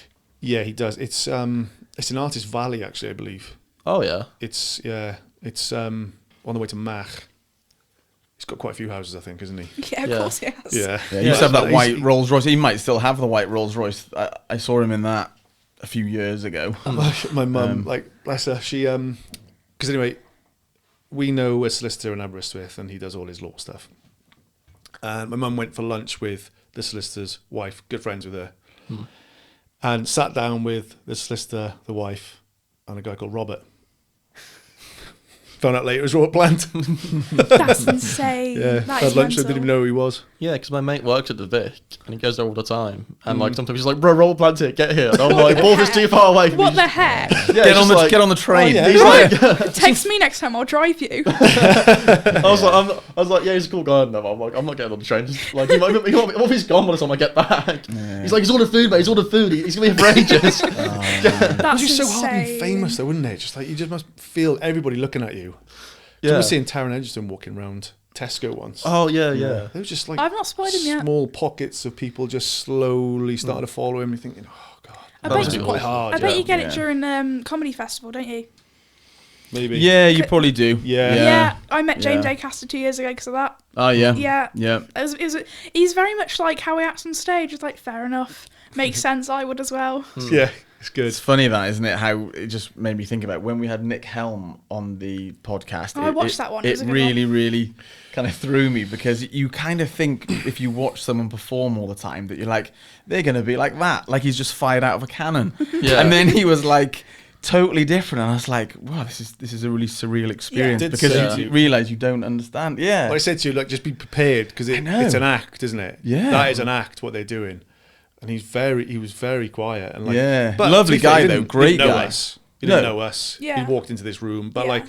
Yeah, he does. It's an Artist Valley, actually, I believe. Oh yeah. It's on the way to Mach. He's got quite a few houses, I think, isn't he? Yeah, of Yeah. course he has. Yeah. Yeah, he used to have that He's- white Rolls Royce. He might still have the white Rolls Royce. I saw him in that a few years ago. My mum, bless her, she because anyway, we know a solicitor in Aberystwyth, and he does all his law stuff. And my mum went for lunch with the solicitor's wife, good friends with her, and sat down with the solicitor, the wife, and a guy called Robert. Found out later it was Robert Plant. That's insane. Yeah, That had is lunch. I mental. didn't even know who he was. Yeah, because my mate works at the Vic and he goes there all the time. And sometimes he's like, "Bro, Robert Plant's here, get here." And I'm like, "Borth is too far away." What the heck? Yeah, Get on the train. Oh, yeah. He's like, Text me next time, I'll drive you. I was like, yeah, he's a cool guy. No, I'm like, I'm not getting on the train. Just, like, what if he's gone by the time I get back? Yeah. He's like, he's ordered food, mate. He's ordered food. He's gonna be here for ages. That's It was just so hard being insane. famous, though, wouldn't it? Just you just must feel everybody looking at you. I Yeah. was seeing Taron Egerton walking around Tesco once. Oh yeah, yeah. They were just I've not spotted him yet. small pockets of people just slowly starting to follow him. You're thinking, oh god, I That bet must you, be quite awful. hard. I bet you get Yeah. it during comedy festival, don't you? Maybe. Yeah, you probably do. Yeah. Yeah, I met James Yeah. Acaster 2 years ago because of that. Oh, yeah. Yeah. Yeah. He's very much like how he acts on stage. It's like, fair enough. Makes sense, I would as well. Yeah. It's good. It's funny that, isn't it? How it just made me think about when we had Nick Helm on the podcast. Oh, I watched that one. It was a good really, one. really kind of threw me because you kind of think if you watch someone perform all the time that you're like, they're going to be like that. Like he's just fired out of a cannon. Yeah. And then he was like totally different. And I was like, wow, this is a really surreal experience Did because say- you realise you don't understand. Yeah. Well, I said to you, like, just be prepared because I know. it's an act, isn't it? Yeah. That is an act, what they're doing. And he was very quiet and like, Yeah. but Lovely to be fair, guy, he though. didn't- Great didn't know guy. us. He didn't No. know us. Yeah. He walked into this room, but Yeah. like,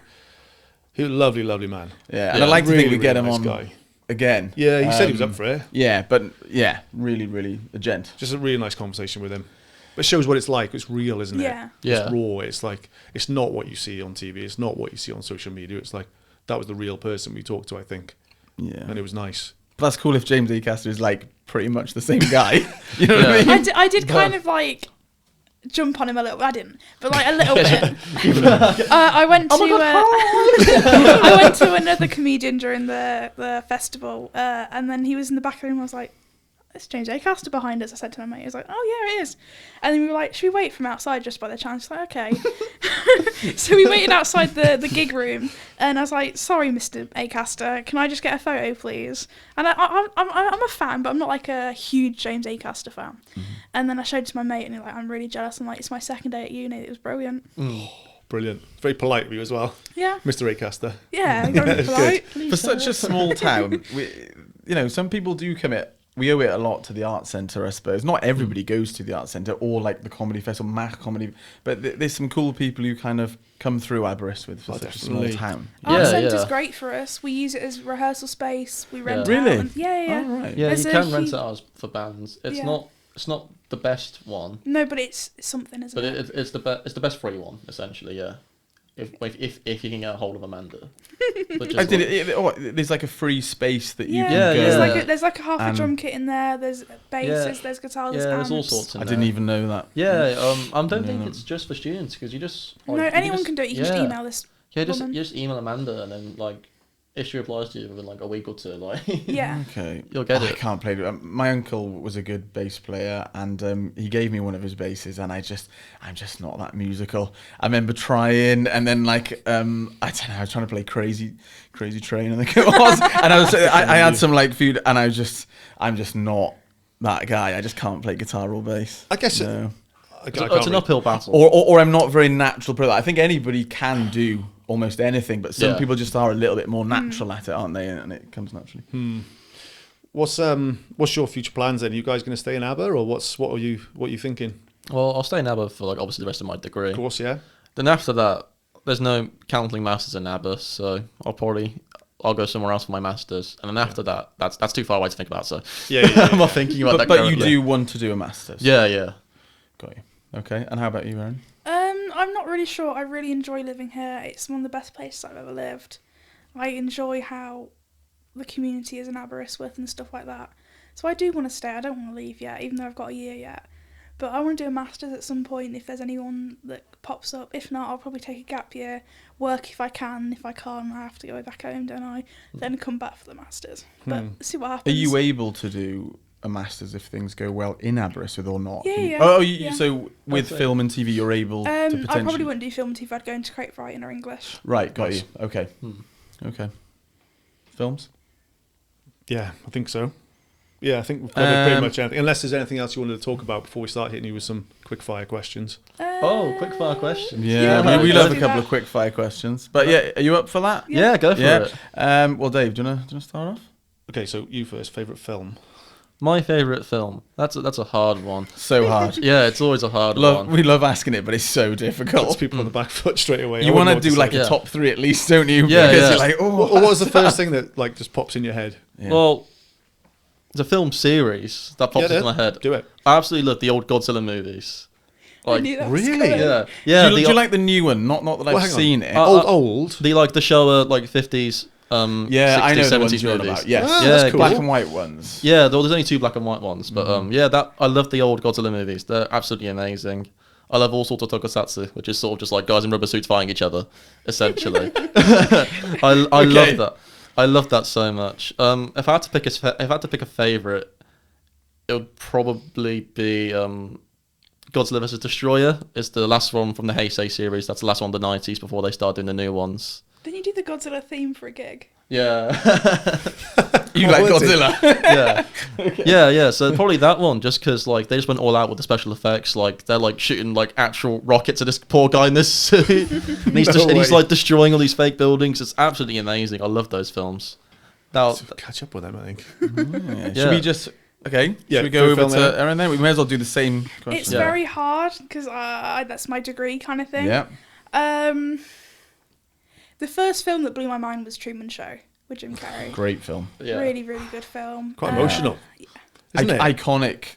he was a lovely, lovely man. Yeah. And Yeah, I'd like to really, think we get really him nice on guy. again. Yeah, he said he was up for it. Yeah, but yeah, really, really a gent. Just a really nice conversation with him. But it shows what it's like. It's real, isn't it? Yeah. Yeah. It's raw. It's like, it's not what you see on TV. It's not what you see on social media. It's like, that was the real person we talked to, I think. Yeah. And it was nice. But that's cool if James Acaster is like pretty much the same guy. You know what I Yeah. mean? I did kind of like jump on him a little bit. I didn't, but like a little bit. I went to I went to another comedian during the festival, and then he was in the back of the room. I was like, "It's James Acaster behind us." I said to my mate, he was like, "Oh yeah, it is." And then we were like, "Should we wait for him outside just by the chance?" She's like, "Okay." So we waited outside the gig room, and I was like, "Sorry, Mr. Acaster, can I just get a photo, please?" And I'm a fan, but I'm not like a huge James Acaster fan. And then I showed it to my mate, and he's like, "I'm really jealous." I'm like, "It's my second day at uni. It was brilliant." Brilliant. Very polite of you as well, Yeah, Mr. Acaster. yeah. I got really It's polite. For such a small town, some people do commit. We owe it a lot to the Arts Centre, I suppose. Not everybody goes to the Arts Centre or like the Comedy Festival, Mac Comedy, but there's some cool people who kind of come through Aberystwyth for such a small definitely. town. Art Yeah, Centre's yeah. great for us. We use it as rehearsal space. We rent Yeah. out. Really? And, yeah. Oh, right. Yeah, There's you a can rent huge- it out for bands. It's Yeah. not the best one, No, but it's something, isn't but it? it's the best free one essentially. Yeah, if you can get a hold of Amanda. Which is I did like- there's like a free space that you Yeah, can Yeah, go. yeah. there's like a half a And- drum kit in there. There's basses, Yeah. there's guitars, Yeah, there's all amps. sorts. In I there. didn't even know that. Yeah, I don't No, think no. it's just for students because you just No, like, you anyone just- can do it. You can just email this. Yeah, woman. just email Amanda and then like if she replies to you within like a week or two, like Yeah. Okay. You'll get I it. can't play it. My uncle was a good bass player, and he gave me one of his basses, and I'm just not that musical. I remember trying, and then like I don't know, I was trying to play Crazy Train, I think it was, and I had some like food, and I'm just not that guy. I just can't play guitar or bass. I guess no. it's an uphill battle. Or I'm not very natural. I think anybody can do almost anything, but some Yeah. people just are a little bit more natural at it, aren't they? And it comes naturally. What's your future plans then? Are you guys going to stay in Aber, or what are you thinking? Well, I'll stay in ABBA for like obviously the rest of my degree. Of course, yeah. Then after that, there's no counseling masters in ABBA, so I'll go somewhere else for my masters. And then after that, that's too far away to think about. So Yeah, yeah, I'm not thinking about that. But you currently. do want to do a master's. Yeah. Got you. Okay. And how about you, Erin? I'm not really sure. I really enjoy living here. It's one of the best places I've ever lived. I enjoy how the community is in Aberystwyth and stuff like that. So I do want to stay. I don't want to leave yet, even though I've got a year yet. But I want to do a master's at some point if there's anyone that pops up. If not, I'll probably take a gap year, work if I can. If I can't, I have to go back home, don't I? Then come back for the master's. But see what Are happens. you able to do a master's if things go well in Aberystwyth or not? Yeah, yeah. Oh, so with That's it. film and TV, you're able to potentially. I probably wouldn't do film and TV. I'd go into creative writing or English. Right, got Nice. you. Okay. Okay. Films? Yeah, I think so. Yeah, I think we've covered pretty much anything. Unless there's anything else you wanted to talk about before we start hitting you with some quick fire questions. Oh, quick fire question. Yeah, Yeah, we let's love a do couple that. of quick fire questions. But yeah, are you up for that? Yeah, go for it. Well, Dave, do you wanna start off? Okay, so you first. Favourite film? My favourite film. That's a hard one. So hard. Yeah, it's always a hard one. We love asking it, but it's so Puts difficult. people on the back foot straight away. You want want to do like say. a top three at least, don't you? Yeah, Because yeah. you're like, oh, Or what was the first thing that like just pops in your head? Yeah. Well, it's a film series that pops Yeah, into my head. Do it. I absolutely love the old Godzilla movies. I knew that was really? coming. Yeah, yeah. do you like the new one? Not that Well, I've hang on. seen it. Old. the Showa like 50s, Yeah, 60s, I know the 70s ones you're on movies. about. Yes, Ah, Yeah, that's cool. black and white ones. Yeah, there's only 2 black and white ones, but yeah, that I love the old Godzilla movies. They're absolutely amazing. I love all sorts of tokusatsu, which is sort of just like guys in rubber suits fighting each other, essentially. I love that. I love that so much. If I had to pick a favorite, it would probably be Godzilla vs. Destroyer. It's the last one from the Heisei series. That's the last one of the 90s before they start doing the new ones. Didn't you do the Godzilla theme for a gig? Yeah. You like Godzilla? yeah. So probably that one, just because like they just went all out with the special effects. Like they're like shooting like actual rockets at this poor guy in this suit, and he's like destroying all these fake buildings. It's absolutely amazing. I love those films. Now Catch up with them, I think. Yeah. Should we just... Okay, Yeah, should we go over film to Erin then? We may as well do the same question. It's very hard because that's my degree kind of thing. Yeah. The first film that blew my mind was Truman Show with Jim Carrey. Great film. Yeah. Really, really good film. Quite emotional. Isn't it? Iconic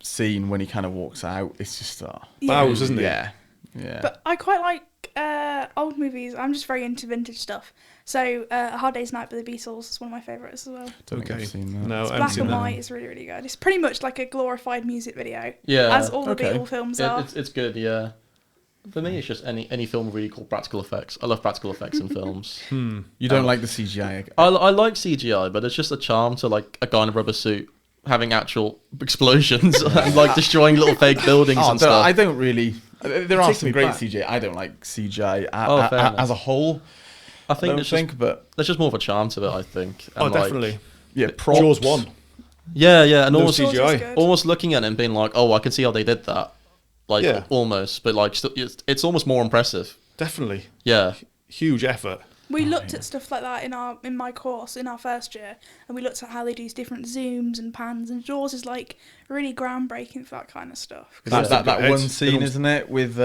scene when he kind of walks out. It's just... Bows, isn't it? Yeah. But I quite like old movies. I'm just very into vintage stuff. So A Hard Day's Night by the Beatles is one of my favourites as well. Don't think I've seen that. No, It's I haven't black seen and that. white. It's really, really good. It's pretty much like a glorified music video. Yeah. As all the Beatle films are. It's good. Yeah. For me, it's just any film really called practical effects. I love practical effects in films. You don't like the CGI? I like CGI, but it's just a charm to like a guy in a rubber suit having actual explosions and like destroying little fake buildings and stuff. I don't really... There are takes some me great back. CGI. I don't like CGI fair enough. as a whole. I think but... there's just more of a charm to it. I think. Oh, And, like, definitely. Yeah, props. Jaws 1. Yeah, and No almost CGI. Jaws was good. almost looking at it and being like, oh, I can see how they did that. Like Yeah. almost, but like it's almost more impressive. Definitely. Yeah. Huge effort. We looked at stuff like that in my course in our first year, and we looked at how they do different zooms and pans, and Jaws is like really groundbreaking for that kind of stuff. That one It's- scene, isn't it, with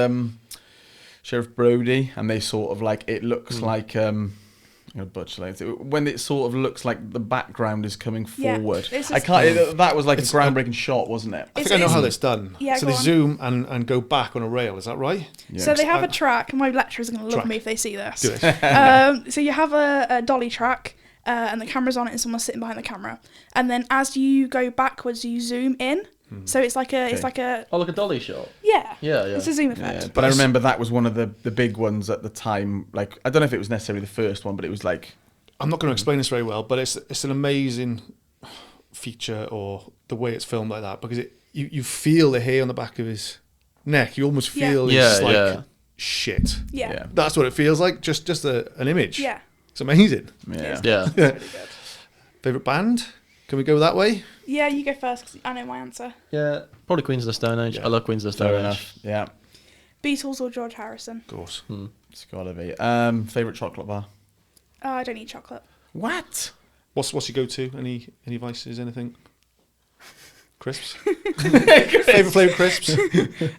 Sheriff Brody, and they sort of like... It looks like... I'm gonna butcher it. When it sort of looks like the background is coming Yeah, forward. it's I just- can't... That was like a It's- groundbreaking shot, wasn't it? I think I know how that's done. Yeah, so go they on. zoom and go back on a rail, is that right? Yeah. So they have a track, and my lecturers are going to love Track. me if they see this. Do it. So you have a dolly track, and the camera's on it, and someone's sitting behind the camera. And then as you go backwards, you zoom in. So it's like a Oh, like a dolly shot. yeah. Yeah. It's a zoom Yeah, effect. but I remember that was one of the big ones at the time. Like, I don't know if it was necessarily the first one, but it was like... I'm not going to explain this very well, but it's an amazing feature, or the way it's filmed like that, because you feel the hair on the back of his neck. You almost feel it's like shit. Yeah. That's what it feels like. Just an image. Yeah. It's amazing. Yeah. Yeah. It's really good. Favorite band? Can we go that way? Yeah, you go first, 'cause I know my answer. Yeah. Probably Queens of the Stone Age. Yeah. I love Queens of the Stone Fair Age. enough. Yeah. Beatles or George Harrison? Of course. It's gotta be. Favorite chocolate bar? I don't eat chocolate. What? What's your go-to? Any vices? Anything? Crisps. Favorite crisps?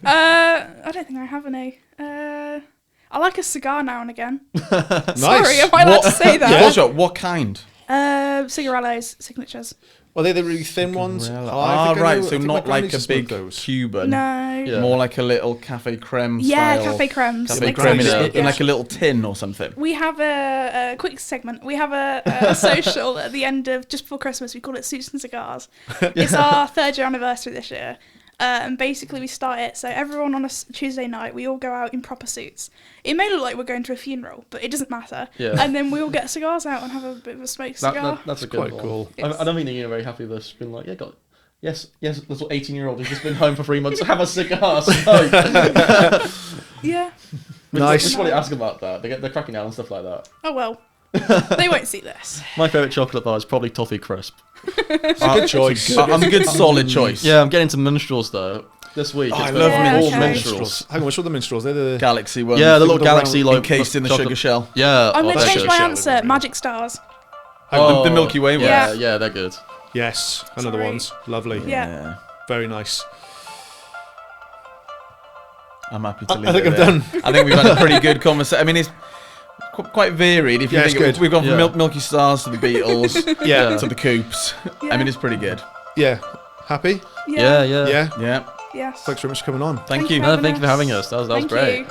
I don't think I have any. I like a cigar now and again. Nice. Sorry, am I allowed to say that? What kind? Cigarellos, signatures. Are they the really thin ones? I think I right. know- I So think my not gran like used a to smoke big those. Cuban. No. Yeah. More like a little cafe creme Yeah, style. cafe cremes. Cafe Exactly. creme in, Yeah. in like a little tin or something. We have a quick segment. We have a social at the end of just before Christmas. We call it Suits and Cigars. It's our 3rd year anniversary this year. And basically we start it, so everyone on a Tuesday night, we all go out in proper suits. It may look like we're going to a funeral, but it doesn't matter. Yeah. And then we all get cigars out and have a bit of a smoked cigar. That's a good quite one. cool. I don't think you're very happy with this. Been like, yeah, yes, little 18-year-old who's just been home for 3 months. Have a cigar. Smoke. Yeah. Nice. We should probably ask about that. They're cracking down and stuff like that. Oh well. They won't see this. My favourite chocolate bar is probably Toffee Crisp. Good choice. I'm a good solid choice. Yeah, I'm getting to minstrels though. This week. Oh, I It's love been Yeah, all okay. minstrels. Hang on, what's all the minstrels? They're the Galaxy ones. Yeah, the little go galaxy around like encased in the chocolate- sugar shell. Yeah. I'm going to they're change good. my shell, answer. isn't it? Magic Stars. The Milky Way one. Yeah, they're good. Yes, another Sorry. ones. Lovely. Yeah. Very nice. I'm happy to leave I think it I'm there. done. I think we've had a pretty good conversation. I mean, it's quite varied. If you Yeah, it's think good. we've gone from Yeah. Milky Stars to the Beatles, Yeah. to the Coops. I mean, it's pretty good. Yeah. Happy? Yeah. Yeah. Yeah. Yes. Thanks very much for coming on. Thank you. No, thank you for having us. That was Thank great. you.